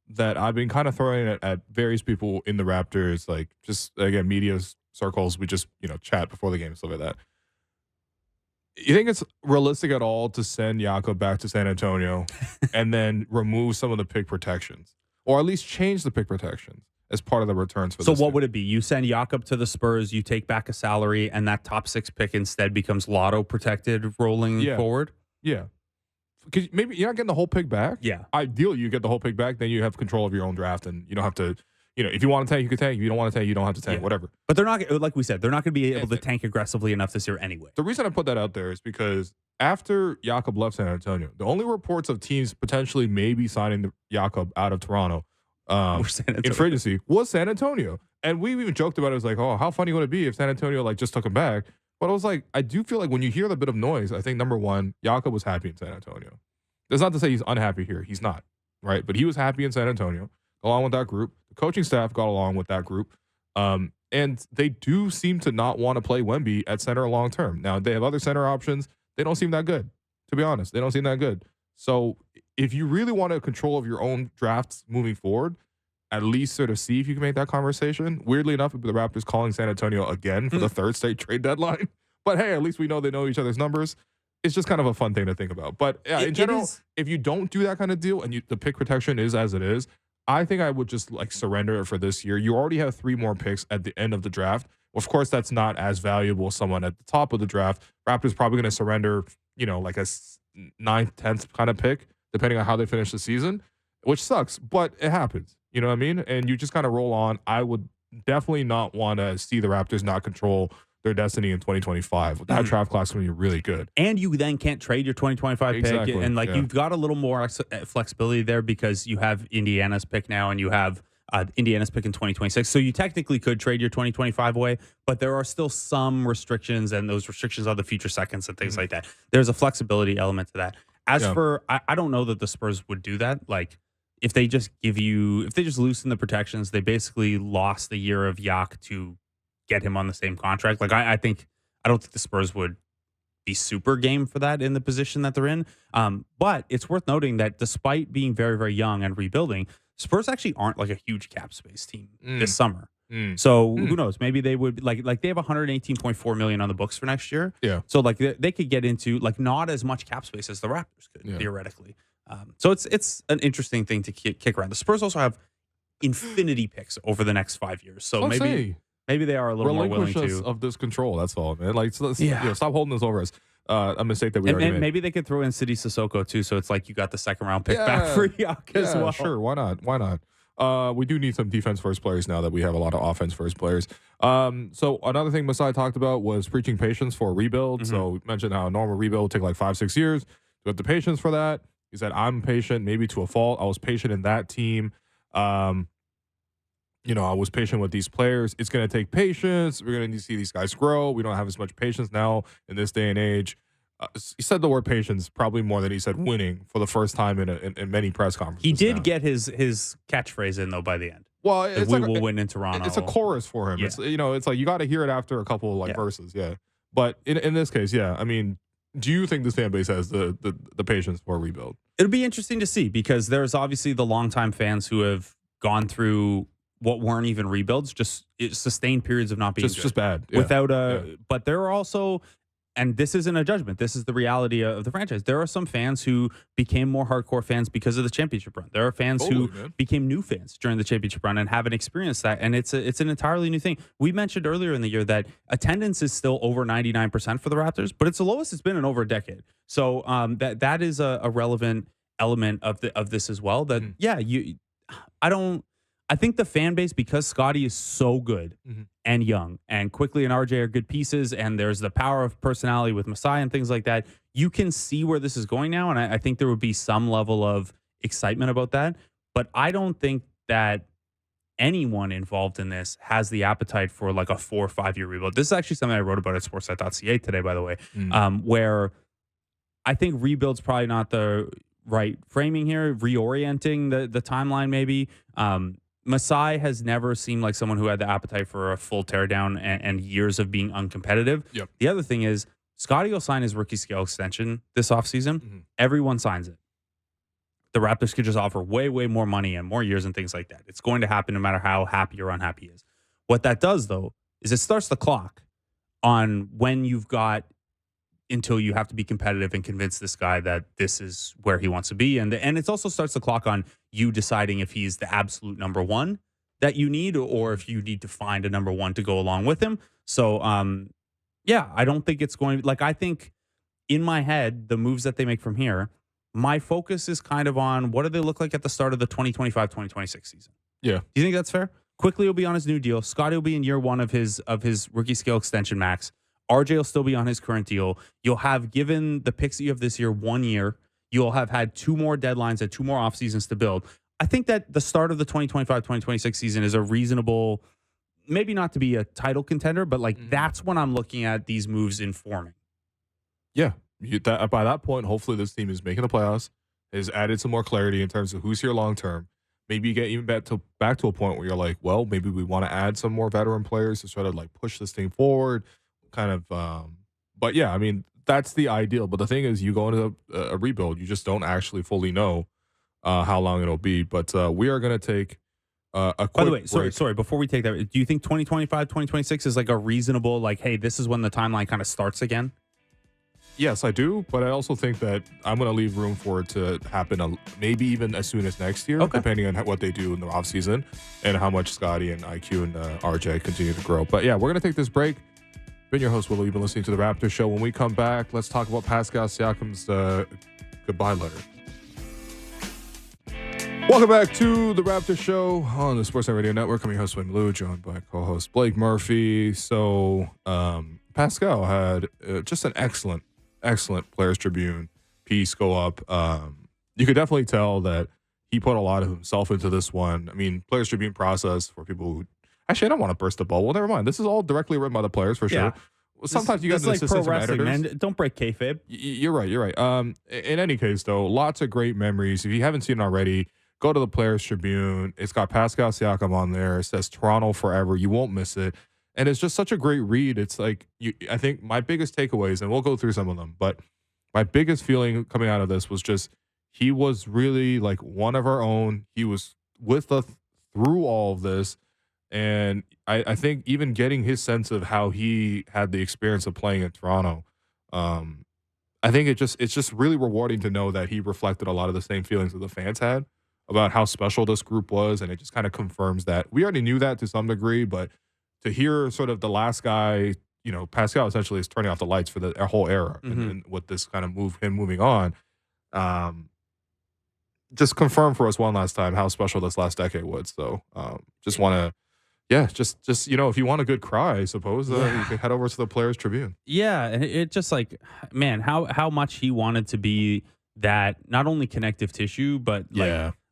that I've been kind of throwing it at various people in the Raptors, just again, media circles. We just, chat before the game and stuff like that. You think it's realistic at all to send Jakob back to San Antonio and then remove some of the pick protections, or at least change the pick protections as part of the returns for So this what thing? would it be? You send Jakob to the Spurs, you take back a salary, and that top 6 pick instead becomes lotto protected rolling forward? Yeah. Because maybe you're not getting the whole pick back. Yeah. Ideally, you get the whole pick back, then you have control of your own draft, and you don't have to, if you want to tank, you can tank. If you don't want to tank, you don't have to tank, whatever. But they're not, like we said, they're not going to be able to tank aggressively enough this year anyway. The reason I put that out there is because after Jakob left San Antonio, the only reports of teams potentially maybe signing Jakob out of Toronto in free agency was San Antonio. And we even joked about it. It was like, oh, how funny would it be if San Antonio just took him back? But I was like, I do feel like when you hear the bit of noise, I think number one, Jakob was happy in San Antonio. That's not to say he's unhappy here. He's not, right? But he was happy in San Antonio, along with that group. The coaching staff got along with that group. And they do seem to not want to play Wemby at center long term. Now, they have other center options. They don't seem that good, to be honest. They don't seem that good. So if you really want to control of your own drafts moving forward, at least sort of see if you can make that conversation. Weirdly enough, the Raptors calling San Antonio again for the third straight trade deadline. But hey, at least we know they know each other's numbers. It's just kind of a fun thing to think about. But yeah, in general, if you don't do that kind of deal and the pick protection is as it is, I think I would just surrender it for this year. You already have 3 more picks at the end of the draft. Of course, that's not as valuable as someone at the top of the draft. Raptors probably going to surrender, a 9th, 10th kind of pick, depending on how they finish the season, which sucks, but it happens. You know what I mean? And you just kind of roll on. I would definitely not want to see the Raptors not control their destiny in 2025. That draft class is going to be really good. And you then can't trade your 2025 Exactly, pick. And like yeah. you've got a little more flexibility there because you have Indiana's pick now and you have Indiana's pick in 2026. So you technically could trade your 2025 away, but there are still some restrictions, and those restrictions are the future seconds and things like that. There's a flexibility element to that. As for, I don't know that the Spurs would do that. Like, if they just loosen the protections, they basically lost the year of Yak to get him on the same contract. Like, I don't think the Spurs would be super game for that in the position that they're in. But it's worth noting that despite being very, very young and rebuilding, Spurs actually aren't like a huge cap space team this summer. So who knows? Maybe they would like they have 118.4 million on the books for next year. Yeah. So like they could get into like not as much cap space as the Raptors could theoretically. So it's an interesting thing to kick around. The Spurs also have infinity picks over the next 5 years. So maybe they are a little more willing to of this control. That's all, man. Like, so stop holding this over us. A mistake that we already made. Maybe they could throw in City Sissoko too. So it's like you got the second round pick back for Yak as well. Sure, why not? We do need some defense first players now that we have a lot of offense first players. So another thing Masai talked about was preaching patience for a rebuild. So we mentioned how a normal rebuild will take like 5-6 years. We have the patience for that. He said, I'm patient, maybe to a fault. I was patient in that team. I was patient with these players. It's going to take patience. We're going to need to see these guys grow. We don't have as much patience now in this day and age. He said the word patience probably more than he said winning for the first time in many press conferences. He did get his catchphase in though by the end. Well, it's we will win in Toronto. It's a chorus for him. Yeah. It's like you got to hear it after a couple of verses. Yeah, but in this case, I mean, do you think this fan base has the patience for a rebuild? It'll be interesting to see because there's obviously the longtime fans who have gone through what weren't even rebuilds, just sustained periods of not being just bad. But there are also, and this isn't a judgment, this is the reality of the franchise. There are some fans who became more hardcore fans because of the championship run. There are fans who became new fans during the championship run and haven't experienced that. And it's an entirely new thing. We mentioned earlier in the year that attendance is still over 99% for the Raptors, but it's the lowest it's been in over a decade. So that is a relevant element of this as well. That I think the fan base, because Scottie is so good and young, and Quickly and RJ are good pieces, and there's the power of personality with Masai and things like that, you can see where this is going now, and I think there would be some level of excitement about that. But I don't think that anyone involved in this has the appetite for like a 4 or 5 year rebuild. This is actually something I wrote about at sportsnet.ca today, by the way, where I think rebuild's probably not the right framing here, reorienting the timeline maybe. Masai has never seemed like someone who had the appetite for a full teardown and years of being uncompetitive. Yep. The other thing is, Scottie will sign his rookie scale extension this offseason. Everyone signs it. The Raptors could just offer way, way more money and more years and things like that. It's going to happen no matter how happy or unhappy he is. What that does, though, is it starts the clock on when you've got until you have to be competitive and convince this guy that this is where he wants to be. And it also starts the clock on you deciding if he's the absolute number one that you need or if you need to find a number one to go along with him. So, I don't think it's going to, like, I think in my head, the moves that they make from here, my focus is kind of on what do they look like at the start of the 2025-2026 season. Yeah. Do you think that's fair? Quickly will be on his new deal. Scottie will be in year one of his rookie scale extension max. RJ will still be on his current deal. You'll have given the picks that you have this year 1 year. You'll have had 2 more deadlines and 2 more off seasons to build. I think that the start of the 2025-2026 season is a reasonable, maybe not to be a title contender, but like that's when I'm looking at these moves informing. Yeah. By that point, hopefully this team is making the playoffs, has added some more clarity in terms of who's here long term. Maybe you get even back to a point where you're like, well, maybe we want to add some more veteran players to sort of like push this thing forward. Kind of, but yeah, I mean, that's the ideal. But the thing is, you go into a rebuild, you just don't actually fully know how long it'll be. But we are going to take a quick By the way, break. sorry, before we take that, do you think 2025, 2026 is like a reasonable, like, hey, this is when the timeline kind of starts again? Yes, I do. But I also think that I'm going to leave room for it to happen maybe even as soon as next year, depending on what they do in the offseason and how much Scottie and IQ and RJ continue to grow. But yeah, we're going to take this break. Been your host, Willow. You've been listening to the Raptors Show. When we come back, let's talk about Pascal Siakam's goodbye letter. Welcome back to the Raptor Show on the Sportsnet Radio Network. I'm your host, Wayne Blue, joined by co-host Blake Murphy. So, Pascal had just an excellent Players Tribune piece go up. You could definitely tell that he put a lot of himself into this one. I mean, Players Tribune process for people who actually I don't want to burst the bubble. Never mind. This is all directly written by the players for sure. Sometimes you got like pro wrestling, editors. man. Don't break kayfabe. You're right. In any case, though, lots of great memories. If you haven't seen it already, go to the Players Tribune. It's got Pascal Siakam on there. It says Toronto forever. You won't miss it. And it's just such a great read. It's like, I think my biggest takeaways, and we'll go through some of them, but my biggest feeling coming out of this was just he was really like one of our own. He was with us through all of this. And I think even getting his sense of how he had the experience of playing in Toronto, I think it's just really rewarding to know that he reflected a lot of the same feelings that the fans had about how special this group was. And it just kind of confirms that. We already knew that to some degree, but to hear sort of the last guy, Pascal essentially is turning off the lights for the whole era. And with this kind of moving on, just confirm for us one last time how special this last decade was. So just want to, just if you want a good cry, I suppose, you can head over to the Players Tribune. Yeah, and it just like, man, how much he wanted to be that not only connective tissue, but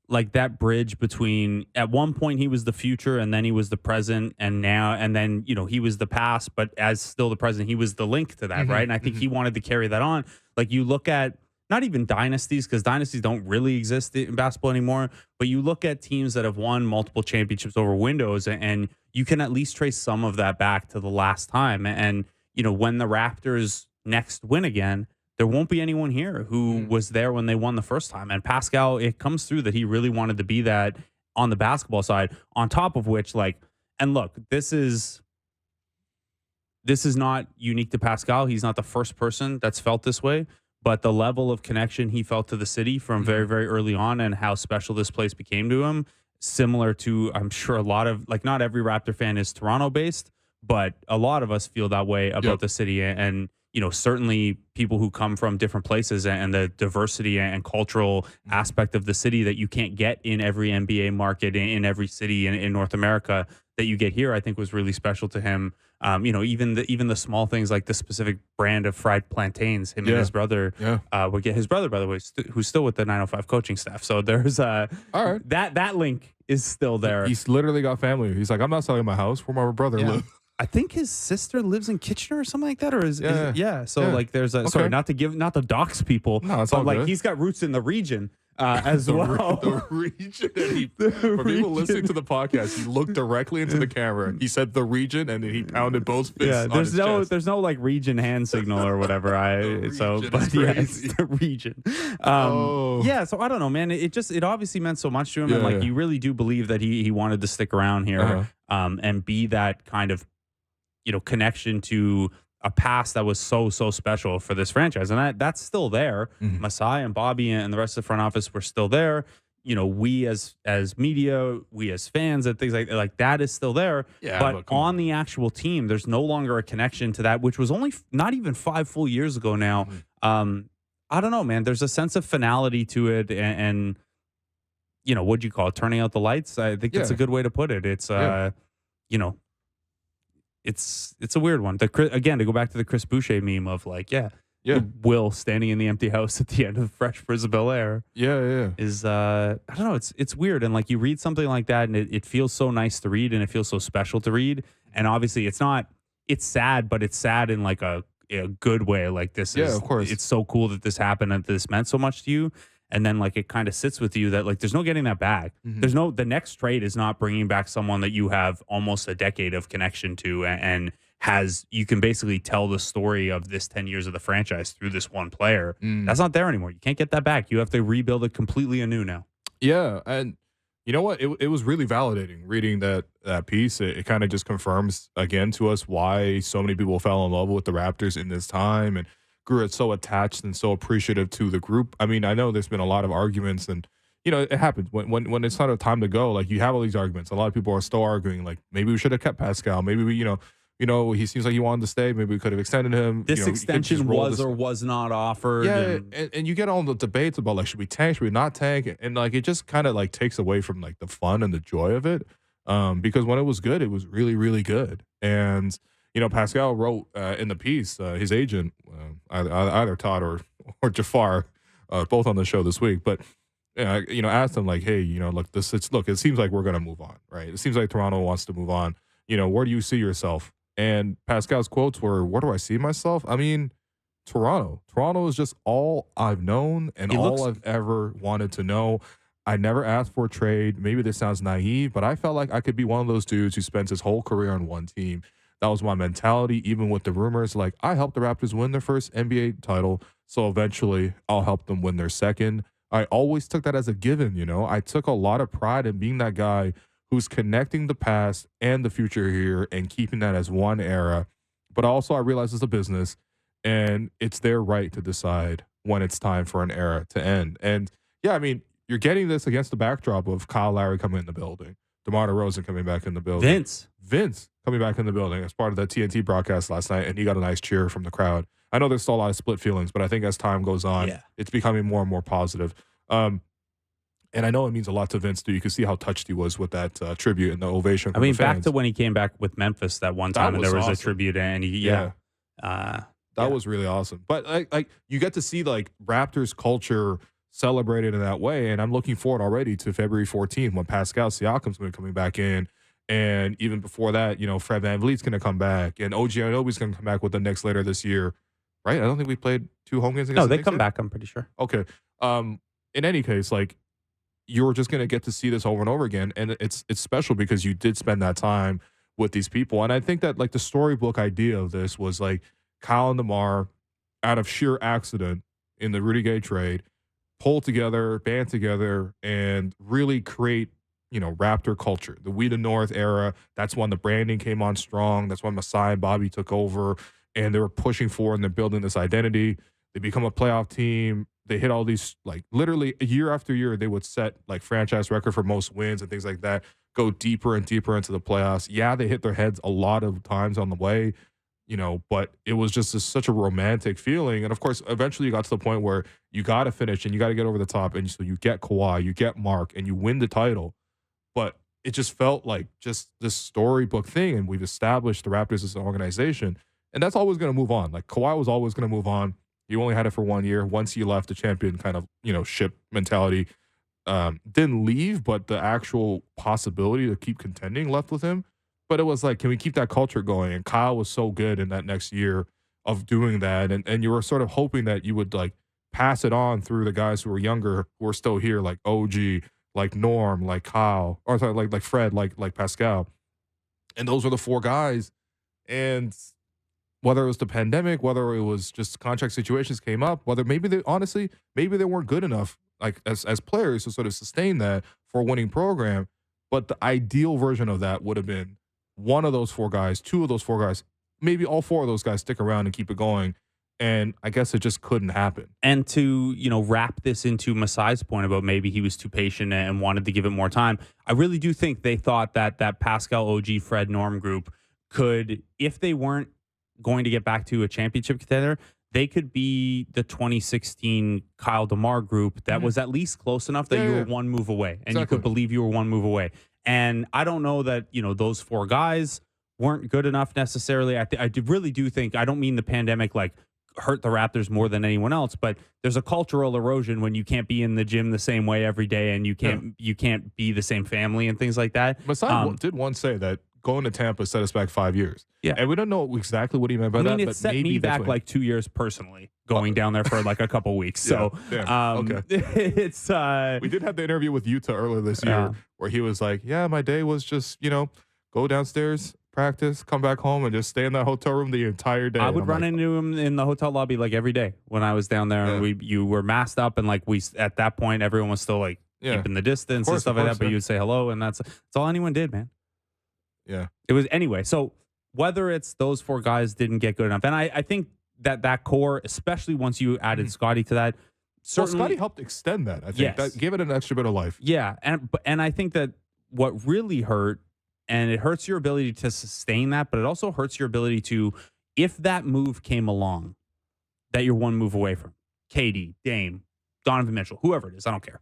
like that bridge between, at one point he was the future and then he was the present, and then he was the past, but as still the present, he was the link to that, right? And I think he wanted to carry that on. Like, you look at not even dynasties, because dynasties don't really exist in basketball anymore, but you look at teams that have won multiple championships over windows, and you can at least trace some of that back to the last time. And, when the Raptors next win again, there won't be anyone here who was there when they won the first time. And Pascal, it comes through that he really wanted to be that on the basketball side, on top of which, and look, this is not unique to Pascal. He's not the first person that's felt this way. But the level of connection he felt to the city from very, very early on, and how special this place became to him, similar to, I'm sure, a lot of, not every Raptor fan is Toronto-based, but a lot of us feel that way about the city. And certainly people who come from different places, and the diversity and cultural aspect of the city that you can't get in every NBA market, in every city in North America that you get here, I think was really special to him. Even the small things like the specific brand of fried plantains, him and his brother would get. His brother, by the way, who's still with the 905 coaching staff. So there's all right, that link is still there. He's literally got family. He's like, I'm not selling my house where my brother lives. I think his sister lives in Kitchener or something like that, or like there's a sorry, not to dox people, but like he's got roots in the region. As well. The region. For people listening to the podcast, he looked directly into the camera. He said the region, and then he pounded both fists. Yeah, there's no like region hand signal or whatever. It's the region. So I don't know, man. It obviously meant so much to him, and like you really do believe that he wanted to stick around here, and be that kind of connection to a past that was so special for this franchise. And that's still there. Masai and Bobby and the rest of the front office were still there. We as media, we as fans and things like that is still there. But on the actual team, there's no longer a connection to that, which was only not even 5 full years ago now. I don't know, man. There's a sense of finality to it, and what'd you call it? Turning out the lights? I think that's a good way to put it. It's it's a weird one. Again, to go back to the Chris Boucher meme of Will standing in the empty house at the end of Fresh Prince of Bel-Air. Is I don't know. It's weird, and like you read something like that, and it feels so nice to read, and it feels so special to read. And obviously, it's sad, but it's sad in like a good way. Like this is, of course, it's so cool that this happened and this meant so much to you. And then like it kind of sits with you that like there's no getting that back. The next trade is not bringing back someone that you have almost a decade of connection to, and you can basically tell the story of this 10 years of the franchise through this one player. That's not there anymore. You can't get that back. You have to rebuild it completely anew now. Yeah, and you know what? It was really validating reading that piece. It kind of just confirms again to us why so many people fell in love with the Raptors in this time and grew so attached and so appreciative to the group. I mean, I know there's been a lot of arguments, and it happens when it's not a time to go. Like you have all these arguments. A lot of people are still arguing. Like maybe we should have kept Pascal. Maybe we he seems like he wanted to stay. Maybe we could have extended him. This You could extension just roll was this. or was not offered. Yeah, and you get all the debates about like, should we tank, should we not tank, and like it just kind of like takes away from like the fun and the joy of it. Because when it was good, it was really really good. And Pascal wrote in the piece, his agent, either Todd or Jafar, both on the show this week, but asked him like, hey, look, it seems like we're gonna move on, right? It seems like Toronto wants to move on. Where do you see yourself? And Pascal's quotes were, "Where do I see myself? I mean, Toronto. Toronto is just all I've known and all I've ever wanted to know. I never asked for a trade. Maybe this sounds naive, but I felt like I could be one of those dudes who spends his whole career on one team. That was my mentality, even with the rumors. Like, I helped the Raptors win their first NBA title, so eventually I'll help them win their second. I always took that as a given, I took a lot of pride in being that guy who's connecting the past and the future here and keeping that as one era. But also I realize it's a business, and it's their right to decide when it's time for an era to end. And yeah, I mean, you're getting this against the backdrop of Kyle Lowry coming in the building, DeMar DeRozan coming back in the building, Vince coming back in the building as part of that TNT broadcast last night, and he got a nice cheer from the crowd. I know there's still a lot of split feelings, but I think as time goes on, it's becoming more and more positive. And I know it means a lot to Vince, too. You can see how touched he was with that tribute and the ovation. I mean, back to when he came back with Memphis that one time, and there was a tribute, and that was really awesome. But like you get to see like Raptors culture celebrated in that way, and I'm looking forward already to February 14th when Pascal Siakam's going to be coming back in, and even before that, Fred VanVleet's going to come back, and OG Anunoby's going to come back with the Knicks later this year, right? I don't think we played 2 home games against the Knicks come yet? back. I'm pretty sure. Okay. In any case, like, you're just going to get to see this over and over again. And it's special because you did spend that time with these people. And I think that like the storybook idea of this was like Kyle and DeMar, out of sheer accident in the Rudy Gay trade, pull together, band together, and really create, Raptor culture. The We the North era, that's when the branding came on strong. That's when Masai and Bobby took over, and they were pushing forward and they're building this identity. They become a playoff team. They hit all these, like, literally year after year, they would set, like, franchise record for most wins and things like that, go deeper and deeper into the playoffs. Yeah, they hit their heads a lot of times on the way, but it was just such a romantic feeling. And, of course, eventually you got to the point where you got to finish and you got to get over the top. And so you get Kawhi, you get Mark, and you win the title. But it just felt like just this storybook thing, and we've established the Raptors as an organization. And that's always going to move on. Like, Kawhi was always going to move on. You only had it for 1 year. Once he left, the champion kind of, ship mentality didn't leave, but the actual possibility to keep contending left with him. But it was like, can we keep that culture going? And Kyle was so good in that next year of doing that. And you were sort of hoping that you would like pass it on through the guys who were younger, who are still here, like OG, like Norm, like Kyle, or sorry, like Fred, like Pascal. And those were the 4 guys. And whether it was the pandemic, whether it was just contract situations came up, whether maybe they weren't good enough like as players to sort of sustain that for a winning program. But the ideal version of that would have been one of those 4 guys, 2 of those 4 guys, maybe all 4 of those guys stick around and keep it going. And I guess it just couldn't happen. And to, wrap this into Masai's point about maybe he was too patient and wanted to give it more time, I really do think they thought that Pascal, OG, Fred, Norm group could, if they weren't going to get back to a championship contender, they could be the 2016 Kyle DeMar group that was at least close enough that you were one move away, and you could believe you were one move away. And I don't know that, those 4 guys weren't good enough necessarily. I really do think, I don't mean the pandemic like hurt the Raptors more than anyone else, but there's a cultural erosion when you can't be in the gym the same way every day, and you can't be the same family and things like that. Masai did once say that going to Tampa set us back 5 years. Yeah. And we don't know exactly what he meant by that. It but set maybe me back like 2 years personally, going down there for like a couple weeks. So okay. It's we did have the interview with Utah earlier this year where he was like, yeah, my day was just, go downstairs, practice, come back home, and just stay in that hotel room the entire day. I would run into him in the hotel lobby like every day when I was down there, and you were masked up, and like at that point everyone was still like keeping the distance and stuff like that, but you would say hello, and that's all anyone did, man. Yeah. It was anyway. So whether it's those 4 guys didn't get good enough, and I think that core, especially once you added Scotty to that, certainly Scotty helped extend that. I think that gave it an extra bit of life. Yeah, and I think that what really hurt And it hurts your ability to sustain that, but it also hurts your ability to, if that move came along that you're one move away from, KD, Dame, Donovan Mitchell, whoever it is, I don't care.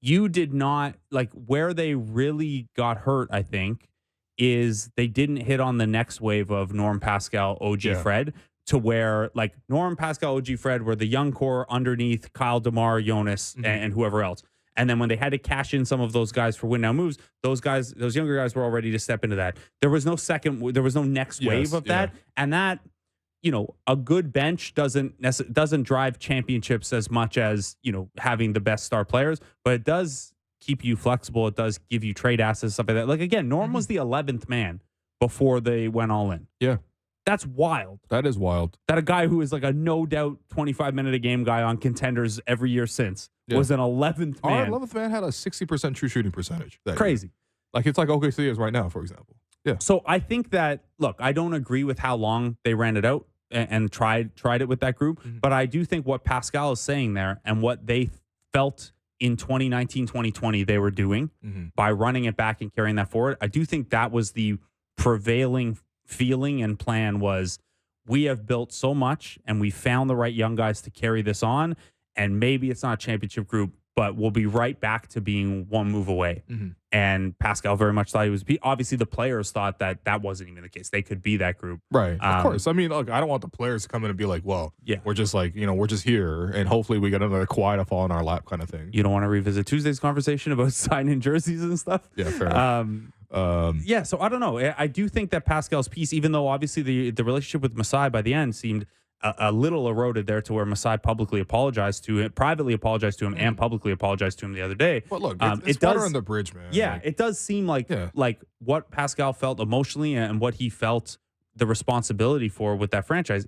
You did not, like, where they really got hurt, I think, is they didn't hit on the next wave of Norm, Pascal, OG, Fred, to where, like, Norm, Pascal, OG, Fred were the young core underneath Kyle, DeMar, Jonas, and whoever else. And then when they had to cash in some of those guys for win now moves, those younger guys were all ready to step into that. There was no next wave of that. And that, you know, a good bench doesn't drive championships as much as, you know, having the best star players, but it does keep you flexible. It does give you trade assets, stuff like that. Like, again, Norm was the 11th man before they went all in. Yeah. That's wild. That is wild. That a guy who is like a no doubt 25-minute-a-game guy on contenders every year since was an 11th man. Our 11th man had a 60% true shooting percentage. Crazy. Year. Like, it's like OKC is right now, for example. Yeah. So I think that, look, I don't agree with how long they ran it out and tried it with that group, but I do think what Pascal is saying there and what they felt in 2019, 2020 they were doing by running it back and carrying that forward, I do think that was the prevailing feeling and plan was, we have built so much and we found the right young guys to carry this on, and maybe it's not a championship group, but we'll be right back to being one move away. And Pascal very much thought he was. Obviously, the players thought that that wasn't even the case. They could be that group. Right. Of course. I mean, look, I don't want the players to come in and be like, well, we're just like, you know, we're just here and hopefully we get another Kawhi to fall in our lap kind of thing. You don't want to revisit Tuesday's conversation about signing jerseys and stuff? Yeah, fair enough. Yeah, so I don't know. I do think that Pascal's piece, even though obviously the relationship with Masai by the end seemed a little eroded there, to where Masai privately apologized to him, and publicly apologized to him the other day. But look, it's water on the bridge, man. Yeah, like, it does seem like what Pascal felt emotionally and what he felt the responsibility for with that franchise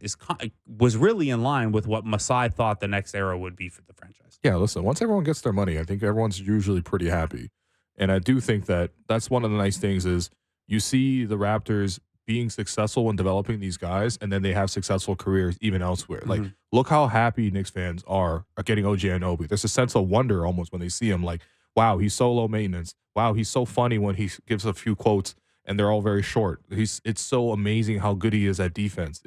was really in line with what Masai thought the next era would be for the franchise. Yeah, listen, once everyone gets their money, I think everyone's usually pretty happy. And I do think that that's one of the nice things is you see the Raptors being successful when developing these guys, and then they have successful careers even elsewhere. Like, look how happy Knicks fans are getting OG Anunoby. There's a sense of wonder almost when they see him. Like, wow, he's so low maintenance. Wow, he's so funny when he gives a few quotes, and they're all very short. It's so amazing how good he is at defense.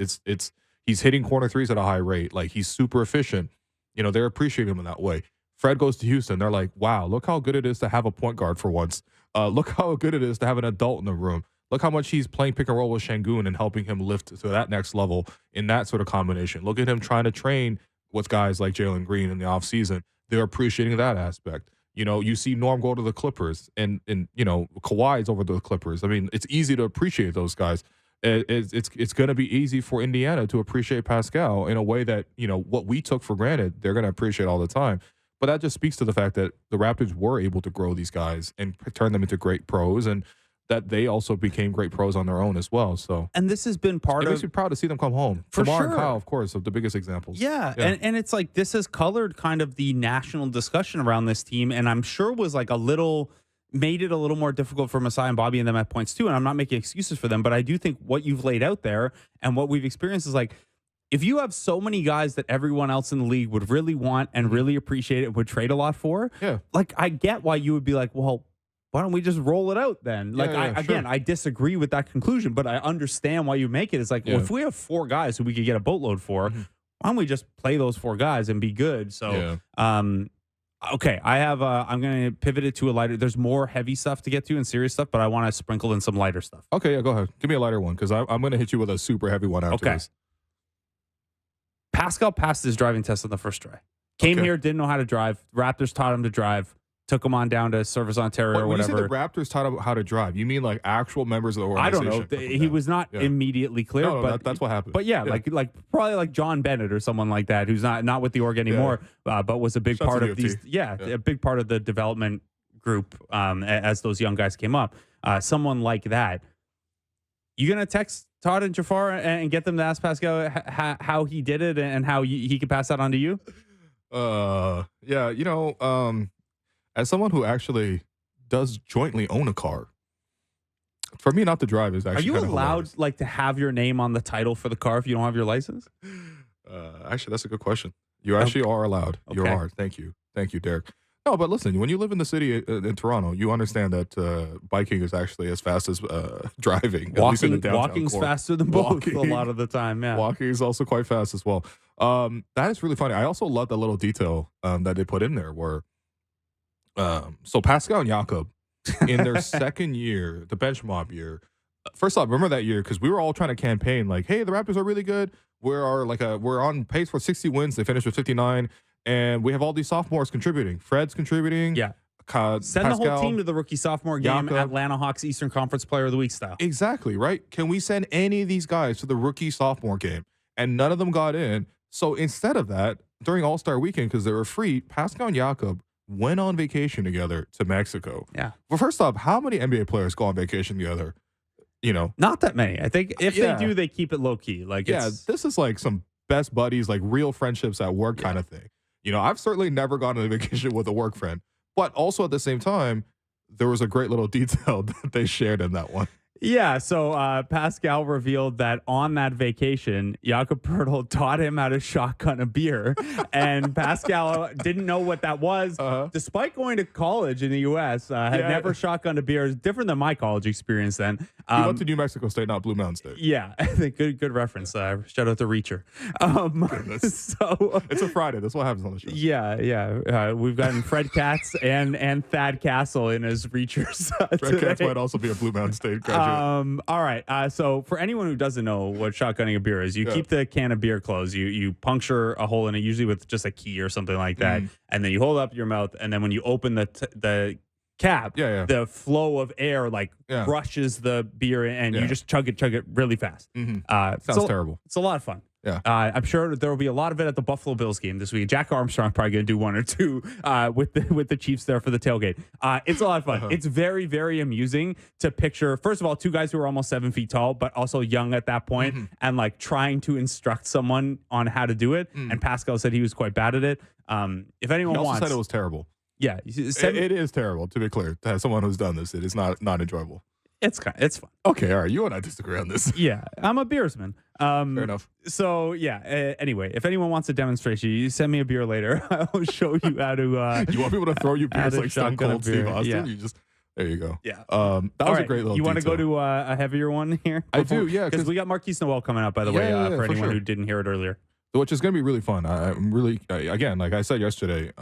He's hitting corner threes at a high rate. Like, he's super efficient. You know, they're appreciating him in that way. Fred goes to Houston. They're like, wow, look how good it is to have a point guard for once. Look how good it is to have an adult in the room. Look how much he's playing pick and roll with Şengün and helping him lift to that next level in that sort of combination. Look at him trying to train with guys like Jalen Green in the offseason. They're appreciating that aspect. You know, you see Norm go to the Clippers, and you know, Kawhi's over the Clippers. I mean, it's easy to appreciate those guys. It's going to be easy for Indiana to appreciate Pascal in a way that, you know, what we took for granted, they're going to appreciate all the time. But that just speaks to the fact that the Raptors were able to grow these guys and turn them into great pros, and that they also became great pros on their own as well. So, and this has been part of. It makes me proud to see them come home. For Tamar sure. and Kyle, of course, of the biggest examples. Yeah. And it's like this has colored kind of the national discussion around this team, and I'm sure was like made it a little more difficult for Masai and Bobby and them at points too. And I'm not making excuses for them, but I do think what you've laid out there and what we've experienced is like, if you have so many guys that everyone else in the league would really want and really appreciate it, would trade a lot for, like, I get why you would be like, well, why don't we just roll it out then? Like, I disagree with that conclusion, but I understand why you make it. It's like, well, if we have 4 guys who we could get a boatload for, why don't we just play those 4 guys and be good? So, okay, I'm going to pivot it to a lighter. There's more heavy stuff to get to and serious stuff, but I want to sprinkle in some lighter stuff. Okay, yeah, go ahead. Give me a lighter one, because I'm going to hit you with a super heavy one after this. Pascal passed his driving test on the first try. Came here, didn't know how to drive. Raptors taught him to drive. Took him on down to Service Ontario or whatever. When you say the Raptors taught him how to drive, you mean like actual members of the organization? I don't know. He was not immediately clear, but that's what happened. But like probably like John Bennett or someone like that, who's not with the org anymore, but was a big part of these. A big part of the development group as those young guys came up. Someone like that. You gonna text Todd and Jafar and get them to ask Pascal how he did it and how he could pass that on to you? Yeah, you know, as someone who actually does jointly own a car, for me not to drive is actually. Are you allowed like to have your name on the title for the car if you don't have your license? Actually, that's a good question. You actually are allowed. You are. Thank you, Derek. No, but listen, when you live in the city in Toronto, you understand that biking is actually as fast as driving. At least in the downtown Walking's core. faster than both Walking, a lot of the time. Yeah. walking is also quite fast as well. That is really funny. I also love that little detail that they put in there where so Pascal and Jakob in their second year, the bench mob year. First off, remember that year because we were all trying to campaign like, "Hey, the Raptors are really good. We're on pace for 60 wins. They finished with 59, and we have all these sophomores contributing. Fred's contributing. Yeah. Send Pascal, the whole team to the rookie sophomore game, Jakob. Atlanta Hawks Eastern Conference Player of the Week style. Exactly right. Can we send any of these guys to the rookie sophomore game? And none of them got in. So instead of that, during All Star Weekend, because they were free, Pascal and Jakob went on vacation together to Mexico. Yeah. Well, first off, how many NBA players go on vacation together? You know, Not that many. I think if Yeah. they do, they keep it low key. Like, yeah, it's, this is like some best buddies, like real friendships at work kind of thing. You know, I've certainly never gone on a vacation with a work friend, but also at the same time, there was a great little detail that they shared in that one. yeah. So Pascal revealed that on that vacation, Jakob Pertl taught him how to shotgun a beer, and Pascal didn't know what that was. Despite going to college in the U.S., had Yeah. never shotgunned a beer. It's different than my college experience. Then He went to New Mexico State, not Blue Mountain State. yeah, good reference. Shout out to Reacher. So It's a Friday. That's what happens on the show. yeah. We've gotten Fred Katz and Thad Castle in as Reachers. Fred Katz today. might also be a Blue Mountain State graduate. All right. So for anyone who doesn't know what shotgunning a beer is, you keep the can of beer closed. You puncture a hole in it, usually with just a key or something like that, and then you hold it up to your mouth, and then when you open the cap, the flow of air brushes the beer, and you just chug it really fast. Sounds terrible. It's a lot of fun. Yeah. I'm sure there will be a lot of it at the Buffalo Bills game this week. Jack Armstrong probably going to do one or two with the Chiefs there for the tailgate. It's a lot of fun. It's very, very amusing to picture, first of all, two guys who are almost 7 feet tall, but also young at that point, and like trying to instruct someone on how to do it. And Pascal said he was quite bad at it. If anyone He also wants, said it was terrible. yeah, It is terrible, to be clear. To have someone who's done this, it is not enjoyable. it's fun. Okay, all right. You and I disagree on this. Yeah, I'm a beersman. Fair enough. So yeah. Anyway, if anyone wants a demonstration, you send me a beer later. I'll show you how to. You want people to throw you add beers a like Stone shotgun Cold beer. Steve Austin? Yeah. You just there you go. Yeah. That was a great little. You want to go detail. to a heavier one here? I do, yeah, Because we got Markquis Nowell coming up, by the way, for for anyone sure. who didn't hear it earlier. Which is going to be really fun. I'm really, again, like I said yesterday,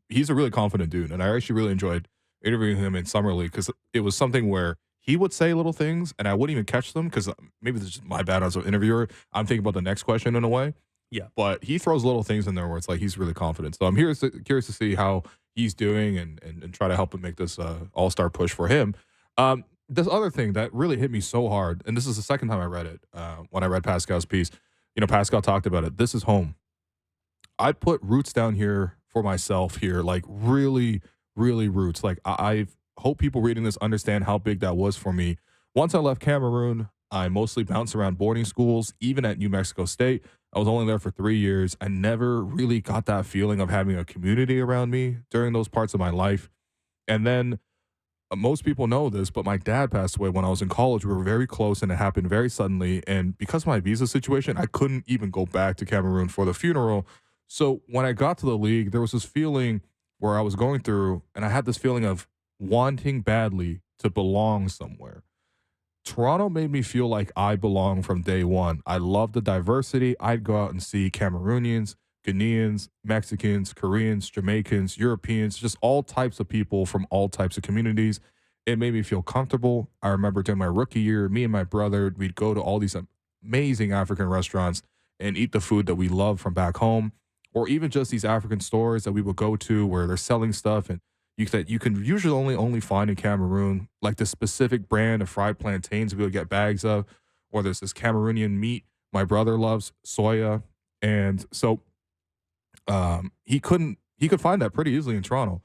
he's a really confident dude, and I actually really enjoyed interviewing him in summer league because it was something where he would say little things and I wouldn't even catch them because maybe this is just my bad as an interviewer. I'm thinking about the next question in a way. Yeah. But he throws little things in there where it's like he's really confident. So I'm curious to see how he's doing and try to help him make this all-star push for him. This other thing that really hit me so hard, and this is the second time I read it, when I read Pascal's piece. You know, Pascal talked about it. This is home. I put roots down here for myself here, like really, really roots. Like I hope people reading this understand how big that was for me. Once I left Cameroon, I mostly bounced around boarding schools, even at New Mexico State. I was only there for 3 years. I never really got that feeling of having a community around me during those parts of my life. And then most people know this, but my dad passed away when I was in college. We were very close, and it happened very suddenly. And because of my visa situation, I couldn't even go back to Cameroon for the funeral. So when I got to the league, there was this feeling where I was going through, and I had this feeling of wanting badly to belong somewhere. Toronto made me feel like I belong from day one. I love the diversity. I'd go out and see Cameroonians, Ghanaians, Mexicans, Koreans, Jamaicans, Europeans, just all types of people from all types of communities. It made me feel comfortable. I remember during my rookie year, me and my brother, we'd go to all these amazing African restaurants and eat the food that we love from back home, or even just these African stores that we would go to where they're selling stuff and you can usually only find in Cameroon, like the specific brand of fried plantains we would get bags of, or there's this Cameroonian meat my brother loves, soya, and so he could find that pretty easily in Toronto.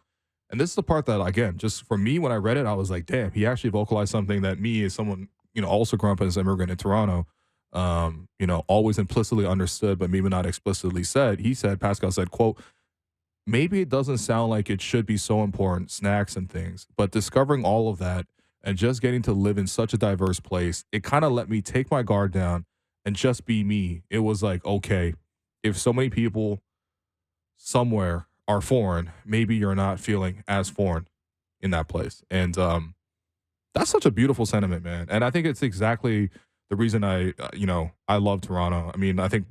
And this is the part that, again, just for me, when I read it, I was like, damn, he actually vocalized something that me as someone, also growing up as an immigrant in Toronto, always implicitly understood, but maybe not explicitly said. Pascal said, quote, maybe it doesn't sound like it should be so important, snacks and things, but discovering all of that and just getting to live in such a diverse place, it kind of let me take my guard down and just be me. It was like, okay, if so many people somewhere are foreign, maybe you're not feeling as foreign in that place. And that's such a beautiful sentiment, man. And I think it's exactly the reason I love Toronto. I mean, I think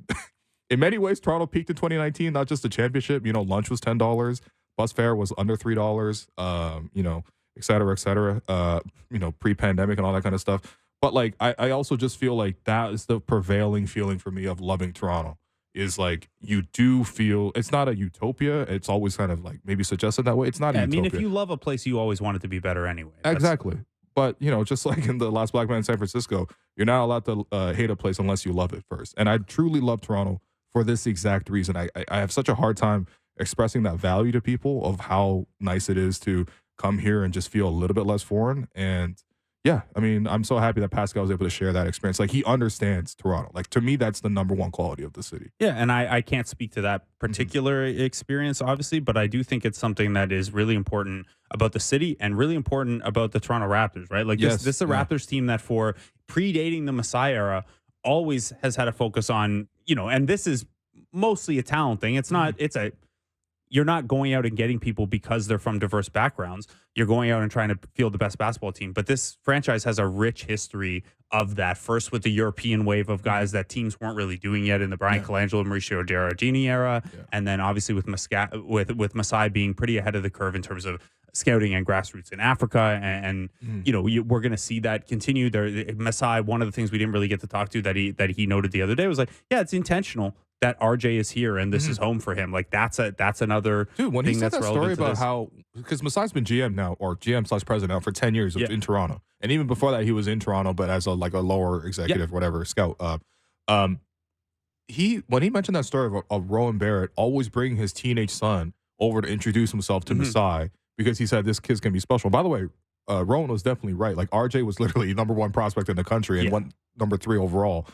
in many ways, Toronto peaked in 2019, not just the championship. Lunch was $10, bus fare was under $3, et cetera, et cetera, pre-pandemic and all that kind of stuff. But like, I also just feel like that is the prevailing feeling for me of loving Toronto is like, you do feel it's not a utopia. It's always kind of like maybe suggested that way. It's not a utopia. I mean, if you love a place, you always want it to be better anyway. Exactly. But, just like in The Last Black Man in San Francisco, you're not allowed to hate a place unless you love it first. And I truly love Toronto for this exact reason. I have such a hard time expressing that value to people of how nice it is to come here and just feel a little bit less foreign. And yeah, I mean, I'm so happy that Pascal was able to share that experience. Like, he understands Toronto. Like, to me, that's the number one quality of the city. Yeah, and I can't speak to that particular experience, obviously, but I do think it's something that is really important about the city and really important about the Toronto Raptors, right? Like, this is a Raptors team that for predating the Masai era always has had a focus on, and this is mostly a talent thing. It's not, you're not going out and getting people because they're from diverse backgrounds. You're going out and trying to field the best basketball team. But this franchise has a rich history of that. First with the European wave of guys that teams weren't really doing yet in the Brian Colangelo, Mauricio Giardini era. Yeah. And then obviously with Masai being pretty ahead of the curve in terms of scouting and grassroots in Africa. And we're going to see that continue. Masai, one of the things we didn't really get to talk to that he noted the other day was like, yeah, it's intentional that RJ is here and this is home for him. Like that's another dude. When thing he said that's that story about this. how, because Masai's been GM now, or GM/president now for 10 years in Toronto, and even before that he was in Toronto, but as a lower executive, whatever scout. When he mentioned that story of Rowan Barrett always bringing his teenage son over to introduce himself to Masai because he said this kid's gonna be special. By the way, Rowan was definitely right. Like, RJ was literally number one prospect in the country and went number 3 overall.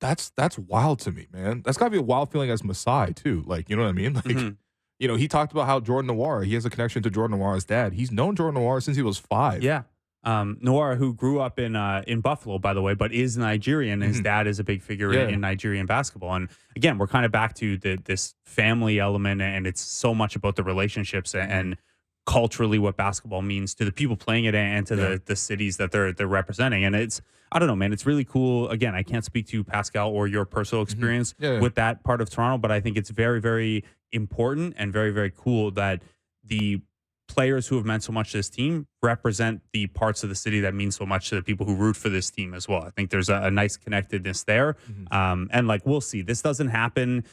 That's wild to me, man. That's gotta be a wild feeling as Masai too. Like, you know what I mean? Like, he talked about how Jordan Nwora, he has a connection to Jordan Nwora's dad. He's known Jordan Nwora since he was 5. Yeah. Nwora, who grew up in Buffalo, by the way, but is Nigerian. His dad is a big figure in Nigerian basketball. And again, we're kind of back to this family element, and it's so much about the relationships and culturally what basketball means to the people playing it and to the cities that they're representing. And it's, I don't know, man, it's really cool. Again, I can't speak to Pascal or your personal experience with that part of Toronto, but I think it's very, very important and very, very cool that the players who have meant so much to this team represent the parts of the city that mean so much to the people who root for this team as well. I think there's a nice connectedness there. And like, we'll see. This doesn't happen.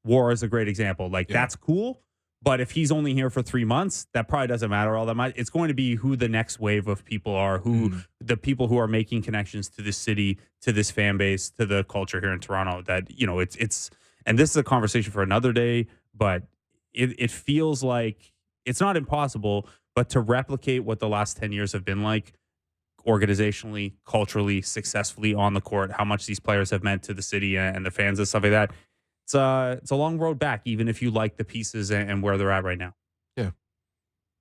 War is a great example. Like, that's cool. But if he's only here for 3 months, that probably doesn't matter all that much. It's going to be who the next wave of people are, who the people who are making connections to this city, to this fan base, to the culture here in Toronto. That, it's and this is a conversation for another day, but it feels like it's not impossible, but to replicate what the last 10 years have been like, organizationally, culturally, successfully on the court, how much these players have meant to the city and the fans and stuff like that. It's a long road back, even if you like the pieces and where they're at right now. Yeah.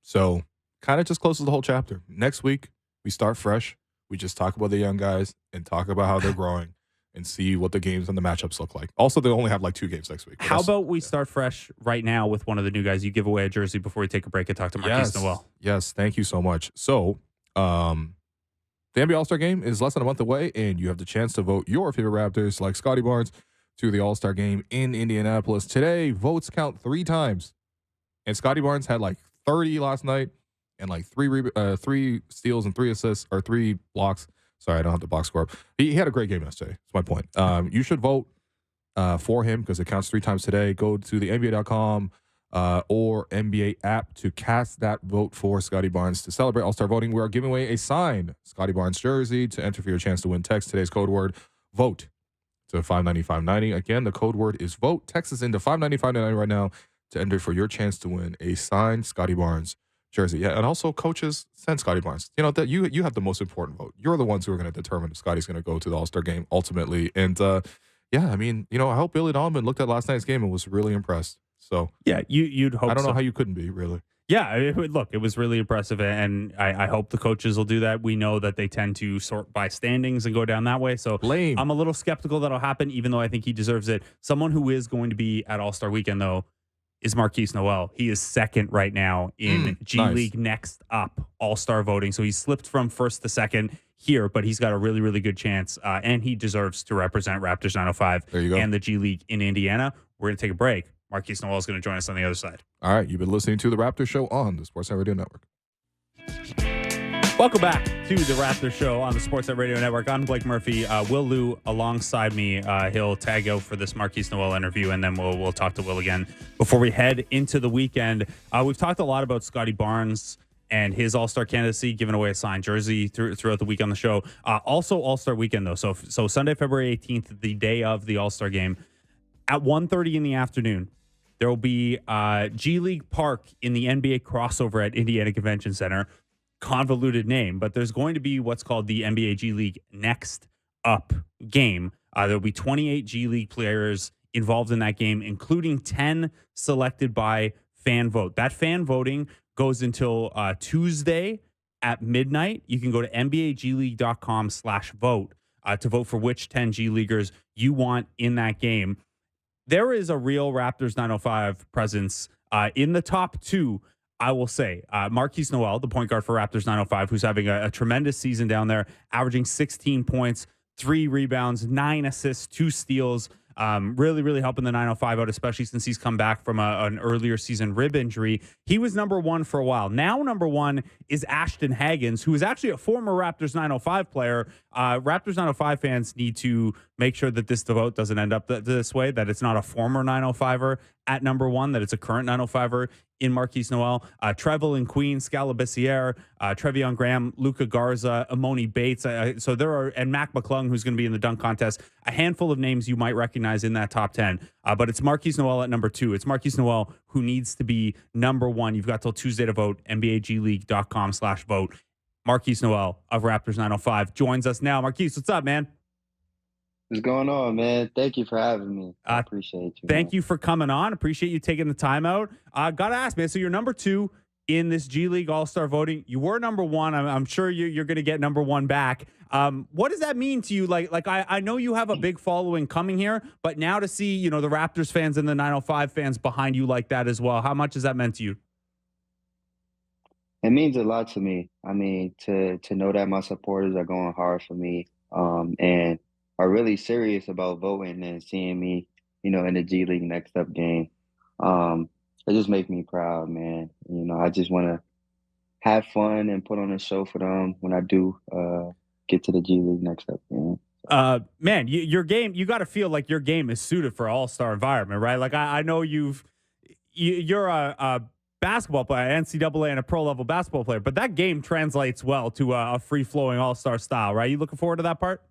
So kind of just closes the whole chapter. Next week, we start fresh. We just talk about the young guys and talk about how they're growing and see what the games and the matchups look like. Also, they only have like 2 games next week. How about we start fresh right now with one of the new guys? You give away a jersey before we take a break and talk to Markquis Nowell. Yes, thank you so much. So, the NBA All-Star Game is less than a month away, and you have the chance to vote your favorite Raptors, like Scotty Barnes, to the All-Star Game in Indianapolis. Today, votes count 3 times. And Scotty Barnes had like 30 last night and like 3 steals and 3 assists, or 3 blocks. Sorry, I don't have the box score up. He had a great game yesterday. That's my point. You should vote for him because it counts 3 times today. Go to the NBA.com or NBA app to cast that vote for Scotty Barnes. To celebrate All-Star voting, we are giving away a signed Scotty Barnes jersey. To enter for your chance to win, text today's code word VOTE to 59590. Again, the code word is VOTE. Text us into 59590 right now to enter for your chance to win a signed Scotty Barnes jersey. Yeah, and also coaches, send Scotty Barnes. That you have the most important vote. You're the ones who are going to determine if Scotty's going to go to the All-Star game ultimately. And I mean, I hope Billy Donovan looked at last night's game and was really impressed. So yeah, you'd hope. I don't know how you couldn't be, really. Yeah, look, it was really impressive, and I hope the coaches will do that. We know that they tend to sort by standings and go down that way. So Lame. I'm a little skeptical that'll happen, even though I think he deserves it. Someone who is going to be at All Star Weekend, though, is Markquis Nowell. He is second right now in G Nice. League Next Up All Star voting. So he slipped from first to second here, but he's got a really, really good chance, and he deserves to represent Raptors 905 There you go. and the G League in Indiana. We're going to take a break. Markquis Nowell is going to join us on the other side. All right, you've been listening to the Raptor Show on the Sportsnet Radio Network. Welcome back to the Raptor Show on the Sportsnet Radio Network. I'm Blake Murphy. Will Lou alongside me. He'll tag out for this Markquis Nowell interview, and then we'll talk to Will again before we head into the weekend. We've talked a lot about Scotty Barnes and his All-Star candidacy, giving away a signed jersey throughout the week on the show. Also All-Star weekend, though. So Sunday, February 18th, the day of the All-Star game, at 1:30 in the afternoon, there will be G League Park in the NBA crossover at Indiana Convention Center. Convoluted name, but there's going to be what's called the NBA G League Next Up game. There'll be 28 G League players involved in that game, including 10 selected by fan vote. That fan voting goes until Tuesday at midnight. You can go to NBAGleague.com/vote to vote for which 10 G Leaguers you want in that game. There is a real Raptors 905 presence in the top two. I will say Markquis Nowell, the point guard for Raptors 905, who's having a tremendous season down there, averaging 16 points, 3 rebounds, 9 assists, 2 steals. Really, really helping the 905 out, especially since he's come back from an earlier season rib injury. He was number one for a while. Now number one is Ashton Haggins, who is actually a former Raptors 905 player. Raptors 905 fans need to make sure that this vote doesn't end up this way, that it's not a former 905er at number one, that it's a current 905er in Markquis Nowell. Trevel and Queen, Scalabissiere, Trevion Graham, Luca Garza, Amoni Bates. So there are, and Mac McClung, who's going to be in the dunk contest. A handful of names you might recognize in that top 10. But it's Markquis Nowell at number 2. It's Markquis Nowell who needs to be number 1. You've got till Tuesday to vote. NBAGleague.com/vote. Markquis Nowell of Raptors 905 joins us now. Markquis, what's up, man? What's going on, man? Thank you for having me. I appreciate you. Thank man. you for coming on. Appreciate you taking the time out. Gotta ask, man. So you're number 2 in this G League All-Star voting. You were number 1. I'm sure you're going to get number 1 back. What does that mean to you? Like I know you have a big following coming here, but now to see the Raptors fans and the 905 fans behind you like that as well. How much has that meant to you? It means a lot to me. I mean, to know that my supporters are going hard for me, and are really serious about voting and seeing me, in the G League Next Up game. It just makes me proud, man. I just want to have fun and put on a show for them when I do get to the G League Next Up game. Man, your game, you got to feel like your game is suited for all-star environment, right? Like I know you're a basketball player, NCAA and a pro level basketball player, but that game translates well to a free-flowing all-star style, right? You looking forward to that part?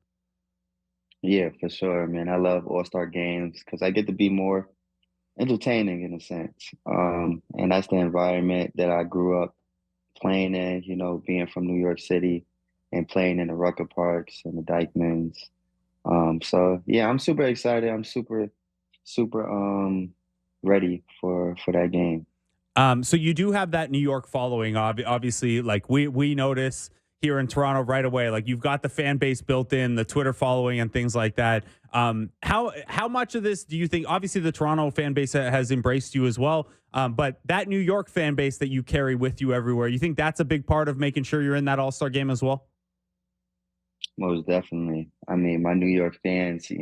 Yeah, for sure, man. I love All-Star games because I get to be more entertaining in a sense. And that's the environment that I grew up playing in, being from New York City and playing in the Rucker Parks and the Dykemans. So yeah, I'm super excited. I'm super ready for that game. So you do have that New York following, obviously. Like we notice here in Toronto right away. Like you've got the fan base built in, the Twitter following, and things like that. How much of this do you think? Obviously, the Toronto fan base has embraced you as well, but that New York fan base that you carry with you everywhere, you think that's a big part of making sure you're in that All-Star game as well? Most definitely. I mean, my New York fans,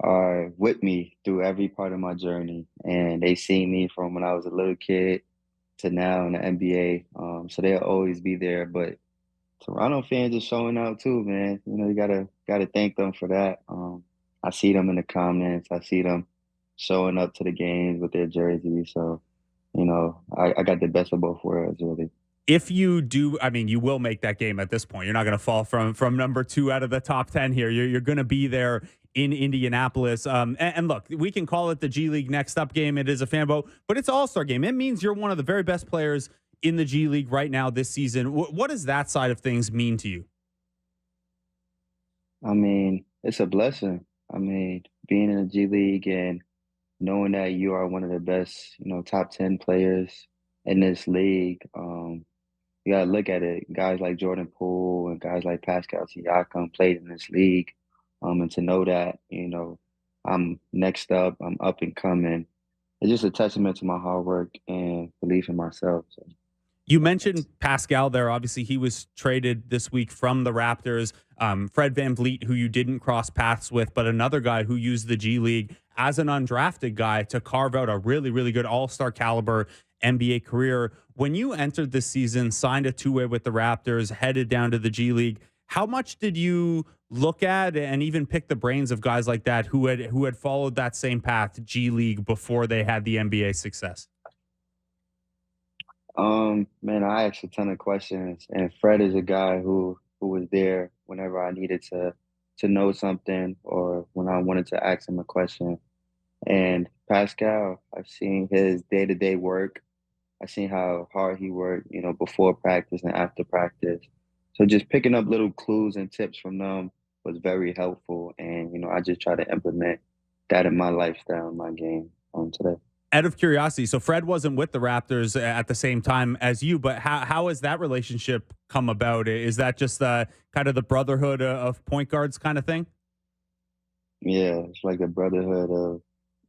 are with me through every part of my journey, and they see me from when I was a little kid to now in the NBA. So they'll always be there, but Toronto fans are showing out too, man. You gotta thank them for that. I see them in the comments. I see them showing up to the games with their jerseys. So, I got the best of both worlds, really. If you do, I mean, you will make that game at this point. You're not going to fall from number 2 out of the top 10 here. You're going to be there in Indianapolis. And look, we can call it the G League Next Up game. It is a fan vote, but it's All-Star game. It means you're one of the very best players in the G League right now this season. What does that side of things mean to you? I mean, it's a blessing. I mean, being in the G League and knowing that you are one of the best, top 10 players in this league. You gotta look at it. Guys like Jordan Poole and guys like Pascal Siakam played in this league, and to know that I'm next up, I'm up and coming. It's just a testament to my hard work and belief in myself. So, You mentioned Pascal there. Obviously, he was traded this week from the Raptors. Fred VanVleet, who you didn't cross paths with, but another guy who used the G League as an undrafted guy to carve out a really, really good all-star caliber NBA career. When you entered this season, signed a two-way with the Raptors, headed down to the G League, how much did you look at and even pick the brains of guys like that who had followed that same path, G League, before they had the NBA success? man, I asked a ton of questions, and Fred is a guy who was there whenever I needed to know something or when I wanted to ask him a question. And Pascal, I've seen his day-to-day work. I've seen how hard he worked, before practice and after practice. So just picking up little clues and tips from them was very helpful. And, I just try to implement that in my lifestyle, in my game today. Out of curiosity, so Fred wasn't with the Raptors at the same time as you, but how has that relationship come about? Is that just kind of the brotherhood of point guards kind of thing? Yeah, it's like a brotherhood of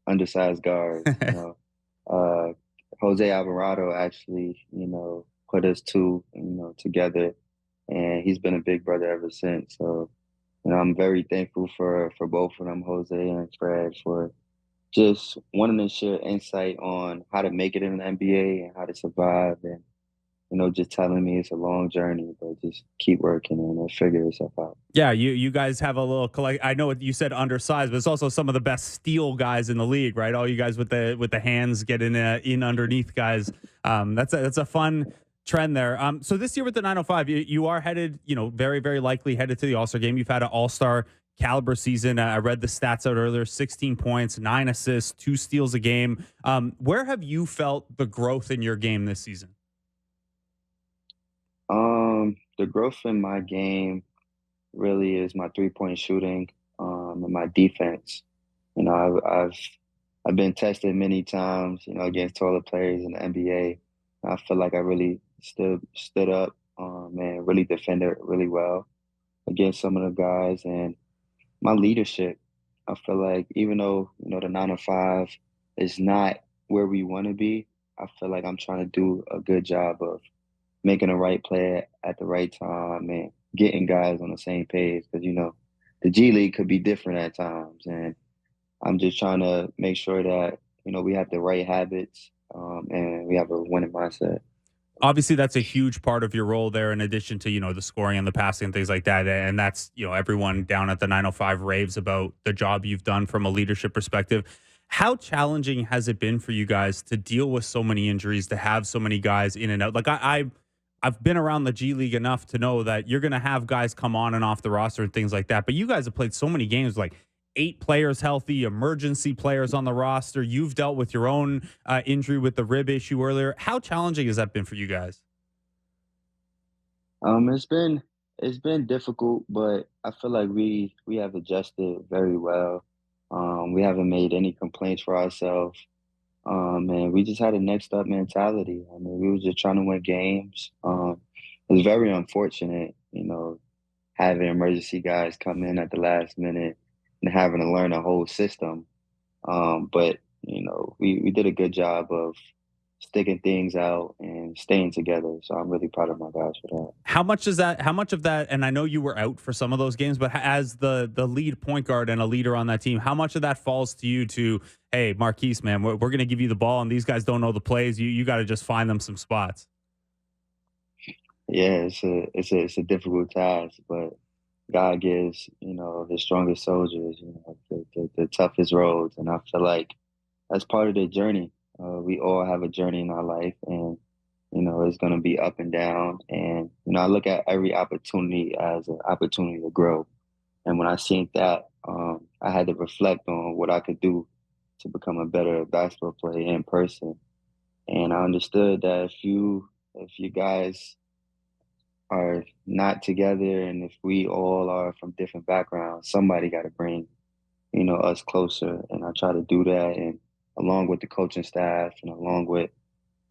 undersized guards. Uh, Jose Alvarado actually, put us two, together, and he's been a big brother ever since. So, I'm very thankful for both of them, Jose and Fred, for just wanting to share insight on how to make it in the NBA and how to survive, and just telling me it's a long journey, but just keep working and it'll figure itself out. Yeah, you guys have a little collect. I know you said undersized, but it's also some of the best steel guys in the league, right? All you guys with the hands getting in underneath guys. That's a fun trend there. So this year with the 905, you are headed, very very likely headed to the All Star game. You've had an All Star caliber season. I read the stats out earlier: 16 points, 9 assists, 2 steals a game. Where have you felt the growth in your game this season? The growth in my game really is my 3-point shooting, and my defense. I've been tested many times, against taller players in the NBA. I feel like I really stood up, and really defended really well against some of the guys. And my leadership, I feel like even though the 9 to 5 is not where we want to be, I feel like I'm trying to do a good job of making the right play at the right time and getting guys on the same page, because the G League could be different at times, and I'm just trying to make sure that we have the right habits, and we have a winning mindset. Obviously that's a huge part of your role there, in addition to the scoring and the passing and things like that. And that's everyone down at the 905 raves about the job you've done from a leadership perspective. How challenging has it been for you guys to deal with so many injuries, to have so many guys in and out? Like I've been around the G League enough to know that you're going to have guys come on and off the roster and things like that. But you guys have played so many games, like 8 players healthy, emergency players on the roster. You've dealt with your own injury with the rib issue earlier. How challenging has that been for you guys? It's been difficult, but I feel like we have adjusted very well. We haven't made any complaints for ourselves. And we just had a next up mentality. I mean, we were just trying to win games. It was very unfortunate, having emergency guys come in at the last minute and having to learn a whole system. But we did a good job of sticking things out and staying together. So I'm really proud of my guys for that. How much of that, and I know you were out for some of those games, but as the lead point guard and a leader on that team, how much of that falls to you to, hey, Markquis, man, we're going to give you the ball and these guys don't know the plays. You got to just find them some spots. Yeah, it's a difficult task, but God gives the strongest soldiers, the toughest roads, and I feel like that's part of the journey. We all have a journey in our life, and it's going to be up and down. And I look at every opportunity as an opportunity to grow. And when I seen that, I had to reflect on what I could do to become a better basketball player in person. And I understood that if you guys are not together, and if we all are from different backgrounds, somebody got to bring us closer. And I try to do that, and along with the coaching staff and along with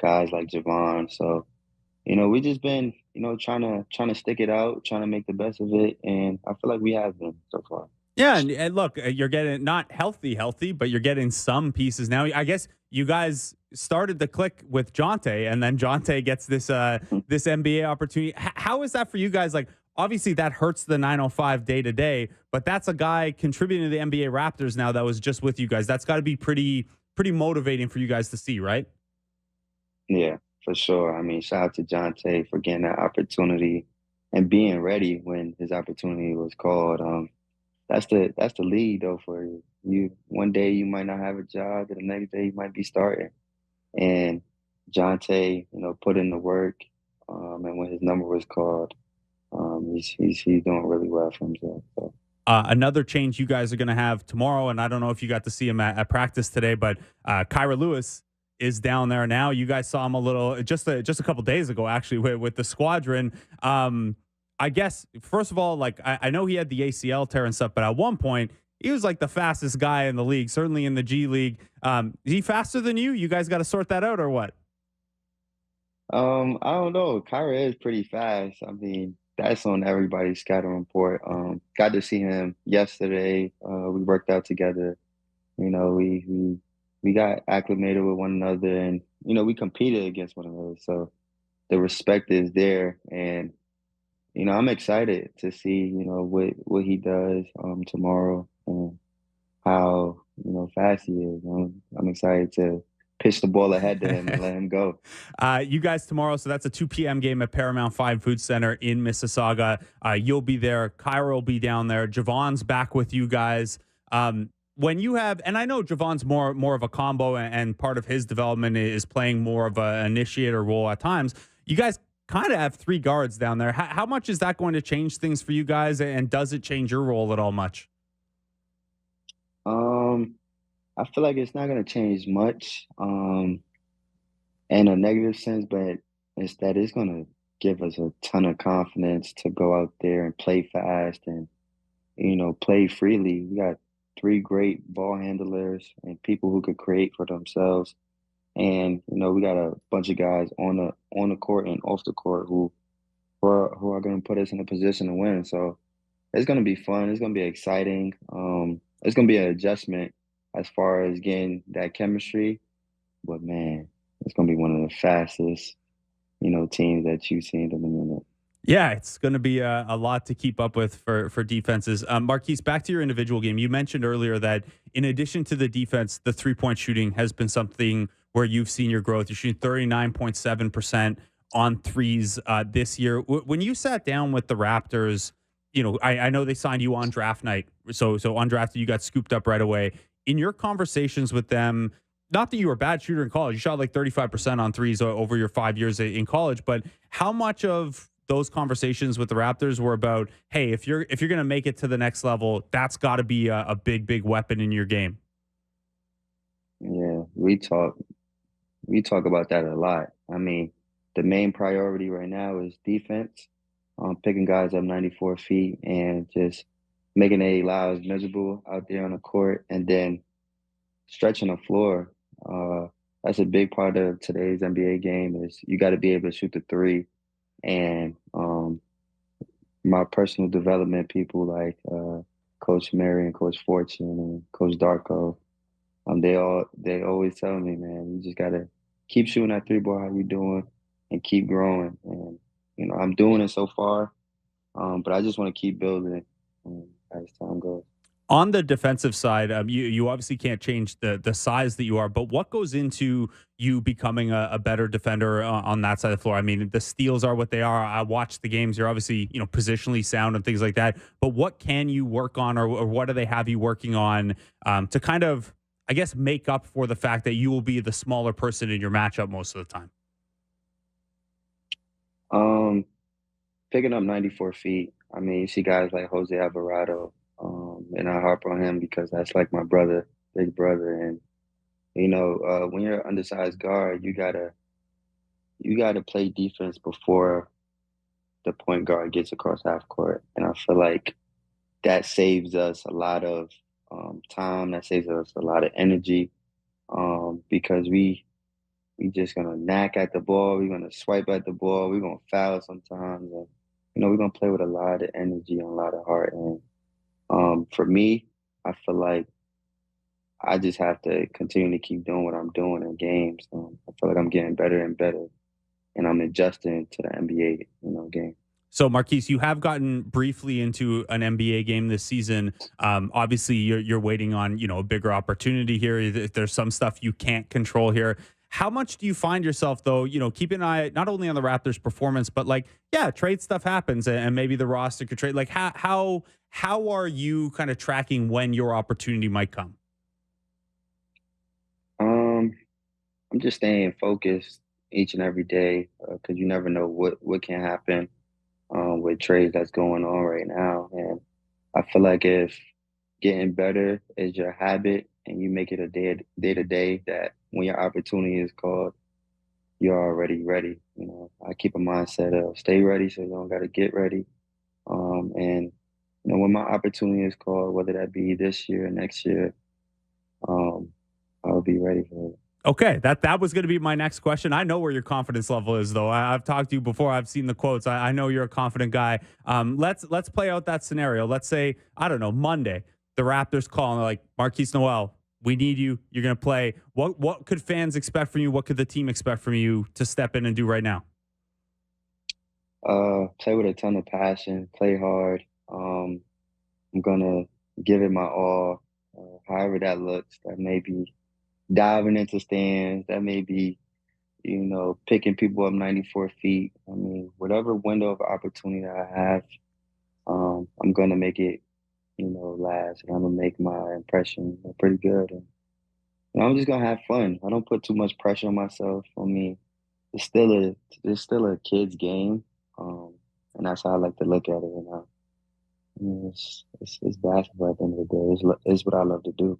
guys like Javon. So, we just been, trying to stick it out, trying to make the best of it, and I feel like we have been so far. Yeah, and look, you're getting not healthy, but you're getting some pieces now. I guess you guys started to click with Jonte, and then Jonte gets this NBA opportunity. How is that for you guys? Like, obviously, that hurts the 905 day to day, but that's a guy contributing to the NBA Raptors now that was just with you guys. That's got to be pretty motivating for you guys to see, right? Yeah, for sure. I mean, shout out to Jonte for getting that opportunity and being ready when his opportunity was called. That's the lead though for you. One day you might not have a job, and the next day you might be starting. And Jonte, put in the work, and when his number was called, he's doing really well for himself. So. Another change you guys are going to have tomorrow, and I don't know if you got to see him at practice today, but Kyra Lewis is down there now. You guys saw him a little just a couple days ago, actually, with the squadron. I guess first of all, like I know he had the ACL tear and stuff, but at one point he was like the fastest guy in the league, certainly in the G League. Is he faster than you? You guys got to sort that out, or what? I don't know. Kyra is pretty fast. I mean, that's on everybody's scouting report. Got to see him yesterday. We worked out together. We got acclimated with one another, and we competed against one another. So the respect is there, and I'm excited to see what he does tomorrow and how fast he is. I'm excited to pitch the ball ahead to him and let him go. You guys tomorrow, so that's a 2 p.m. game at Paramount 5 Food Center in Mississauga. You'll be there. Kyra will be down there. Javon's back with you guys. When you have, and I know Javon's more of a combo, and part of his development is playing more of an initiator role at times. You guys kind of have three guards down there. How much is that going to change things for you guys, and does it change your role at all much? Um, I feel like it's not gonna change much, in a negative sense, but instead it's gonna give us a ton of confidence to go out there and play fast and play freely. We got three great ball handlers and people who could create for themselves. And we got a bunch of guys on the court and off the court who are going to put us in a position to win. So it's going to be fun. It's going to be exciting. It's going to be an adjustment as far as getting that chemistry. But man, it's going to be one of the fastest teams that you've seen in a minute. Yeah, it's going to be a lot to keep up with for defenses. Markquis, back to your individual game. You mentioned earlier that in addition to the defense, the three-point shooting has been something where you've seen your growth. You're shooting 39.7% on threes this year. When you sat down with the Raptors, I know they signed you on draft night. So undrafted, you got scooped up right away. In your conversations with them, not that you were a bad shooter in college, you shot like 35% on threes over your 5 years in college, but how much of those conversations with the Raptors were about, hey, if you're going to make it to the next level, that's got to be a big weapon in your game? Yeah, we talk about that a lot. I mean, the main priority right now is defense, picking guys up 94 feet and just making their lives miserable out there on the court, and then stretching the floor. That's a big part of today's NBA game is you got to be able to shoot the three. And my personal development people like Coach Mary and Coach Fortune and Coach Darko, they always tell me, man, you just gotta keep shooting that three ball how you doing and keep growing. And I'm doing it so far, but I just want to keep building as time goes. On the defensive side, you obviously can't change the size that you are, but what goes into you becoming a better defender on that side of the floor? I mean, the steals are what they are. I watch the games. You're obviously positionally sound and things like that. But what can you work on, or what do they have you working on to kind of, I guess, make up for the fact that you will be the smaller person in your matchup most of the time? Um, Picking up 94 feet. I mean, you see guys like Jose Alvarado, and I harp on him because that's like my brother, big brother. And when you're an undersized guard, you gotta play defense before the point guard gets across half court. And I feel like that saves us a lot of time. That saves us a lot of energy because we just gonna knack at the ball. We're gonna swipe at the ball. We're gonna foul sometimes, and we're gonna play with a lot of energy and a lot of heart. And for me, I feel like I just have to continue to keep doing what I'm doing in games. I feel like I'm getting better and better, and I'm adjusting to the NBA, game. So, Markquis, you have gotten briefly into an NBA game this season. Obviously, you're waiting on a bigger opportunity here. If there's some stuff you can't control here. How much do you find yourself, though, keep an eye not only on the Raptors' performance, but trade stuff happens, and maybe the roster could trade. Like, how are you kind of tracking when your opportunity might come? I'm just staying focused each and every day because you never know what can happen with trades that's going on right now. And I feel like if getting better is your habit and you make it a day to day, that when your opportunity is called, you're already ready. I keep a mindset of stay ready so you don't got to get ready. And when my opportunity is called, whether that be this year or next year, I'll be ready for it. Okay, that was going to be my next question. I know where your confidence level is, though. I've talked to you before. I've seen the quotes. I know you're a confident guy. Let's play out that scenario. Let's say, I don't know, Monday, the Raptors call and they're like, Markquis Nowell, we need you. You're going to play. What could fans expect from you? What could the team expect from you to step in and do right now? Play with a ton of passion, play hard. I'm gonna give it my all, however that looks. That may be diving into stands. That may be, picking people up 94 feet. I mean, whatever window of opportunity that I have, I'm gonna make it, last, and I'm gonna make my impression pretty good. And I'm just gonna have fun. I don't put too much pressure on myself. I mean, it's still a kid's game, and that's how I like to look at it. I mean, it's basketball at the end of the day. It's what I love to do.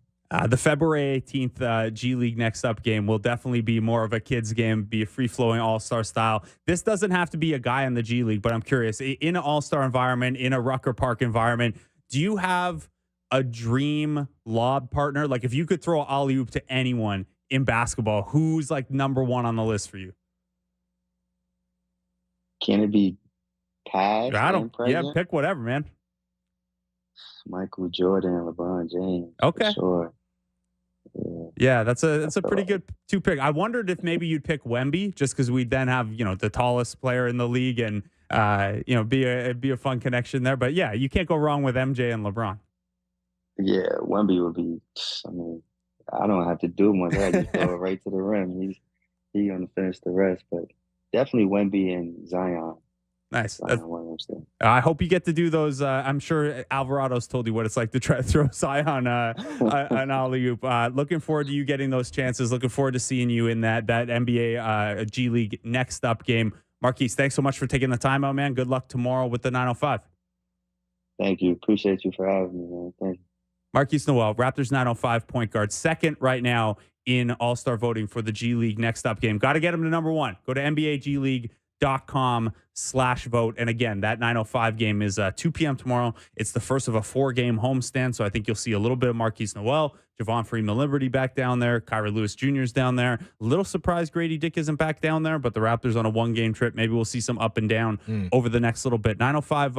The February 18th G League Next Up game will definitely be more of a kids game, be a free-flowing all-star style. This doesn't have to be a guy in the G League, but I'm curious, in an all-star environment, in a Rucker Park environment, do you have a dream lob partner? Like if you could throw an alley-oop to anyone in basketball, who's like number one on the list for you? Can it be past and present? Yeah, pick whatever, man. Michael Jordan and LeBron James. Okay. For sure. Yeah, that's a pretty good two pick. I wondered if maybe you'd pick Wemby just because we'd then have the tallest player in the league and be a fun connection there. But yeah, you can't go wrong with MJ and LeBron. Yeah, Wemby would be. I mean, I don't have to do much. I just throw it right to the rim. He's gonna finish the rest. But definitely Wemby and Zion. Nice. I hope you get to do those. I'm sure Alvarado's told you what it's like to try to throw Zion an alley-oop. Looking forward to you getting those chances. Looking forward to seeing you in that NBA G League Next Up game. Markquis, thanks so much for taking the time out, man. Good luck tomorrow with the 905. Thank you. Appreciate you for having me, man. Thank you. Markquis Nowell, Raptors 905 point guard, second right now in All-Star voting for the G League Next Up game. Got to get him to number one. Go to NBAGleague.com/vote. And again, that 905 game is 2 p.m. tomorrow. It's the first of a 4-game homestand. So I think you'll see a little bit of Markquis Nowell, Javon Freeman-Liberty back down there. Kyra Lewis Jr. is down there. Little surprised Grady Dick isn't back down there, but the Raptors on a 1-game trip. Maybe we'll see some up and down over the next little bit. 905,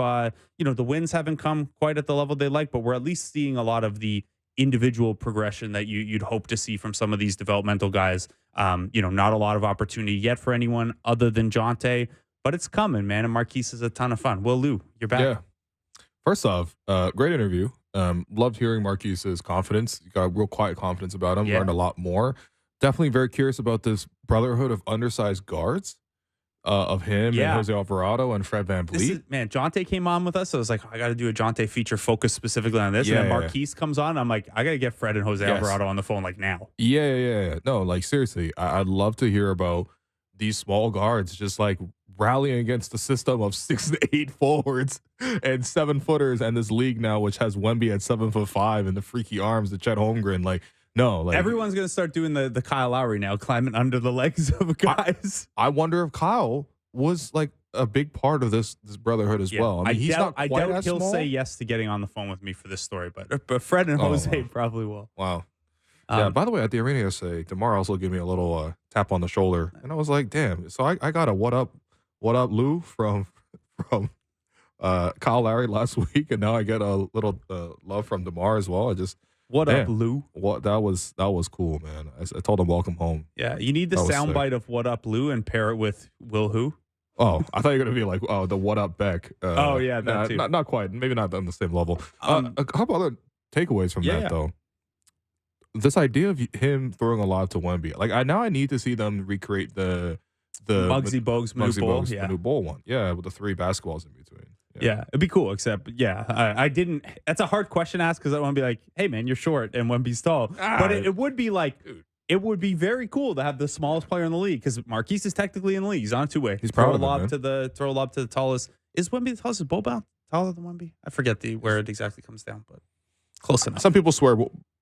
the wins haven't come quite at the level they like, but we're at least seeing a lot of the individual progression that you'd hope to see from some of these developmental guys. Not a lot of opportunity yet for anyone other than Jonte, but it's coming, man. And Markquis is a ton of fun. Will Lou, you're back. Yeah. First off, great interview. Loved hearing Markquis's confidence. You got a real quiet confidence about him. Yeah. Learned a lot more. Definitely very curious about this brotherhood of undersized guards. Of him and Jose Alvarado and Fred VanVleet. Jonte came on with us. So I was like, I got to do a Jonte feature focused specifically on this. And then Markquis comes on. I'm like, I got to get Fred and Jose Alvarado on the phone like now. Yeah. No, like seriously, I'd love to hear about these small guards just like rallying against the system of 6 to 8 forwards and 7-footers and this league now, which has Wemby at 7'5" and the freaky arms, the Chet Holmgren. Everyone's going to start doing the Kyle Lowry now, climbing under the legs of guys. I wonder if Kyle was like a big part of this brotherhood as well. I mean, I doubt he'll say yes to getting on the phone with me for this story, but Fred and Jose probably will. Wow. Yeah. By the way, at the arena yesterday, DeMar also gave me a little tap on the shoulder, and I was like, "Damn!" So I got a what up, Lou from Kyle Lowry last week, and now I get a little love from DeMar as well. I just What up, Lou? What that was cool, man. I told him welcome home. Yeah, you need the soundbite of "What up, Lou" and pair it with "Will Who." Oh, I thought you were gonna be like, oh, the "What up, Beck." Oh yeah, that too. Not quite. Maybe not on the same level. A couple other takeaways from that though. This idea of him throwing a lob to Wemby, like I need to see them recreate the Muggsy Bogues Manute Bol one. Yeah, with the 3 basketballs in between. Yeah, it'd be cool. Except, I didn't. That's a hard question to ask because I want to be like, hey man, you're short and Wemby's tall. But it would be like, it would be very cool to have the smallest player in the league because Markquis is technically in the league. He's on a 2-way. He's throw a lob to the tallest. Is Wemby the tallest? Is Bol taller than Wemby? I forget where it exactly comes down, but close enough. Some people swear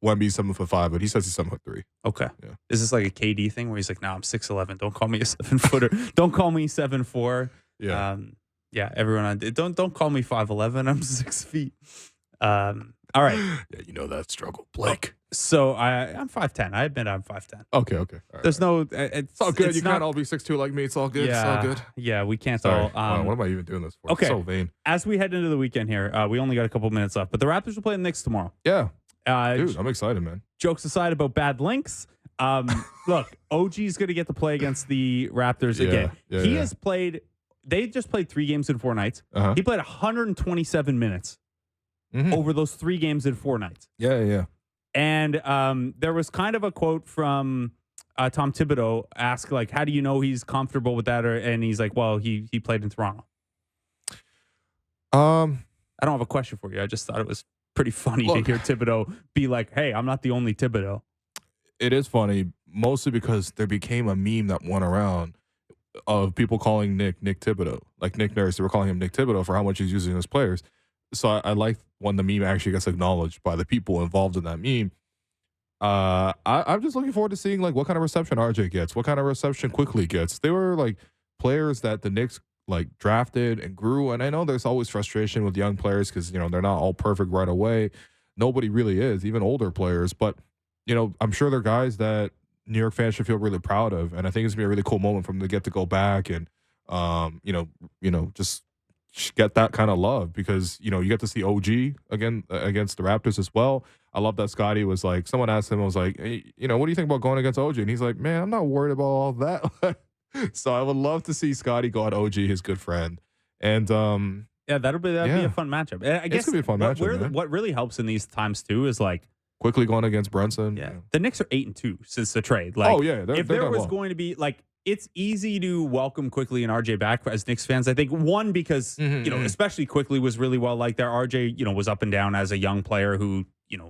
Wemby's 7'5", but he says he's 7'3". Okay. Yeah. Is this like a KD thing where he's like, no, I'm 6'11". Don't call me a 7-footer. Don't call me 7'4". Yeah. Yeah, everyone don't call me 5'11". I'm 6 feet. All right. Yeah, you know that struggle, Blake. So I'm 5'10". I admit I'm 5'10". Okay. All right, There's no. It's all good. You can't all be 6'2" like me. It's all good. Yeah, it's all good. Yeah, we can't Sorry. all. What am I even doing this for? Okay. I'm so vain. As we head into the weekend here, we only got a couple minutes left, but the Raptors will play the Knicks tomorrow. Yeah. Dude, I'm excited, man. Jokes aside about bad links. Look, OG's going to get to play against the Raptors again. He has played. They just played 3 games in 4 nights. He played 127 minutes over those 3 games in 4 nights. Yeah. And there was kind of a quote from Tom Thibodeau asked, like, how do you know he's comfortable with that? And he's like, well, he played in Toronto. I don't have a question for you. I just thought it was pretty funny to hear Thibodeau be like, hey, I'm not the only Thibodeau. It is funny, mostly because there became a meme that went around of people calling Nick Thibodeau. Like Nick Nurse, they were calling him Nick Thibodeau for how much he's using his players. So I like when the meme actually gets acknowledged by the people involved in that meme. I'm just looking forward to seeing like what kind of reception RJ gets, what kind of reception Quickly gets. They were like players that the Knicks like drafted and grew, and I know there's always frustration with young players because they're not all perfect right away. Nobody really is, even older players. But I'm sure they're guys that New York fans should feel really proud of, and I think it's gonna be a really cool moment for them to get to go back and just get that kind of love because you get to see OG again against the Raptors as well. I love that Scotty was like, someone asked him, I was like, hey, what do you think about going against OG? And he's like, man, I'm not worried about all that. So I would love to see Scotty go at OG, his good friend, and that'd be a fun matchup. I guess it's gonna be a fun matchup. What really helps in these times too is like Quickly going against Brunson. Yeah, the Knicks are 8-2 since the trade. Like, if there was going to be like, it's easy to welcome Quickly and RJ back as Knicks fans. I think one because especially Quickly was really well liked there. RJ was up and down as a young player who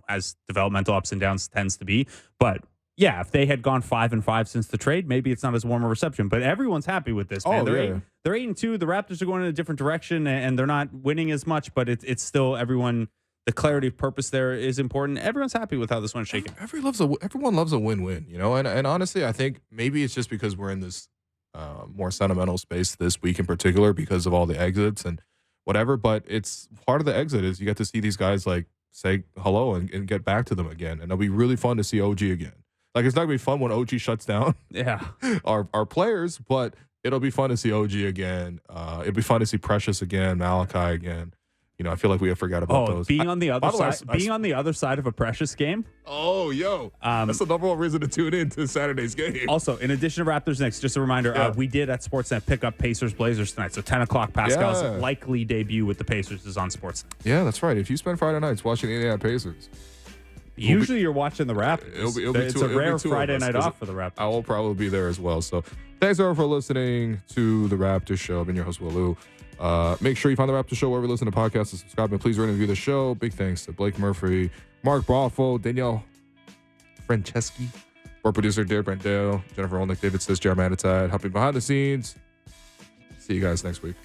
has developmental ups and downs tends to be. But yeah, if they had gone 5-5 since the trade, maybe it's not as warm a reception. But everyone's happy with this. Man. They're 8-2. The Raptors are going in a different direction and they're not winning as much. But it's still everyone. The clarity of purpose there is important. Everyone's happy with how this one's shaking. Everyone loves a win-win, and honestly, I think maybe it's just because we're in this more sentimental space this week in particular because of all the exits and whatever. But it's part of the exit is you get to see these guys like say hello and get back to them again, and it'll be really fun to see OG again. Like it's not gonna be fun when OG shuts down. our players, but it'll be fun to see OG again. It'll be fun to see Precious again, Malachi again. I feel like we have forgot about those. Being on the other side, on the other side of a Precious game. Oh, that's the number one reason to tune in to Saturday's game. Also, in addition to Raptors Knicks, just a reminder, we did at Sportsnet pick up Pacers Blazers tonight. So 10 o'clock, Pascal's likely debut with the Pacers is on Sportsnet. Yeah, that's right. If you spend Friday nights watching the Indiana Pacers, usually you're watching the Raptors. It's a rare Friday night off for the Raptors. I will probably be there as well. So thanks everyone for listening to the Raptors Show. I've been your host, Will. Make sure you find the Raptors Show wherever you listen to podcasts and subscribe, and please rate and review the show. Big thanks to Blake Murphy, Mark Broffo, Danielle Franceschi, our producer Dare Brandale, Jennifer Olnick, David Sis, Jeremy Atatide, helping behind the scenes. See you guys next week.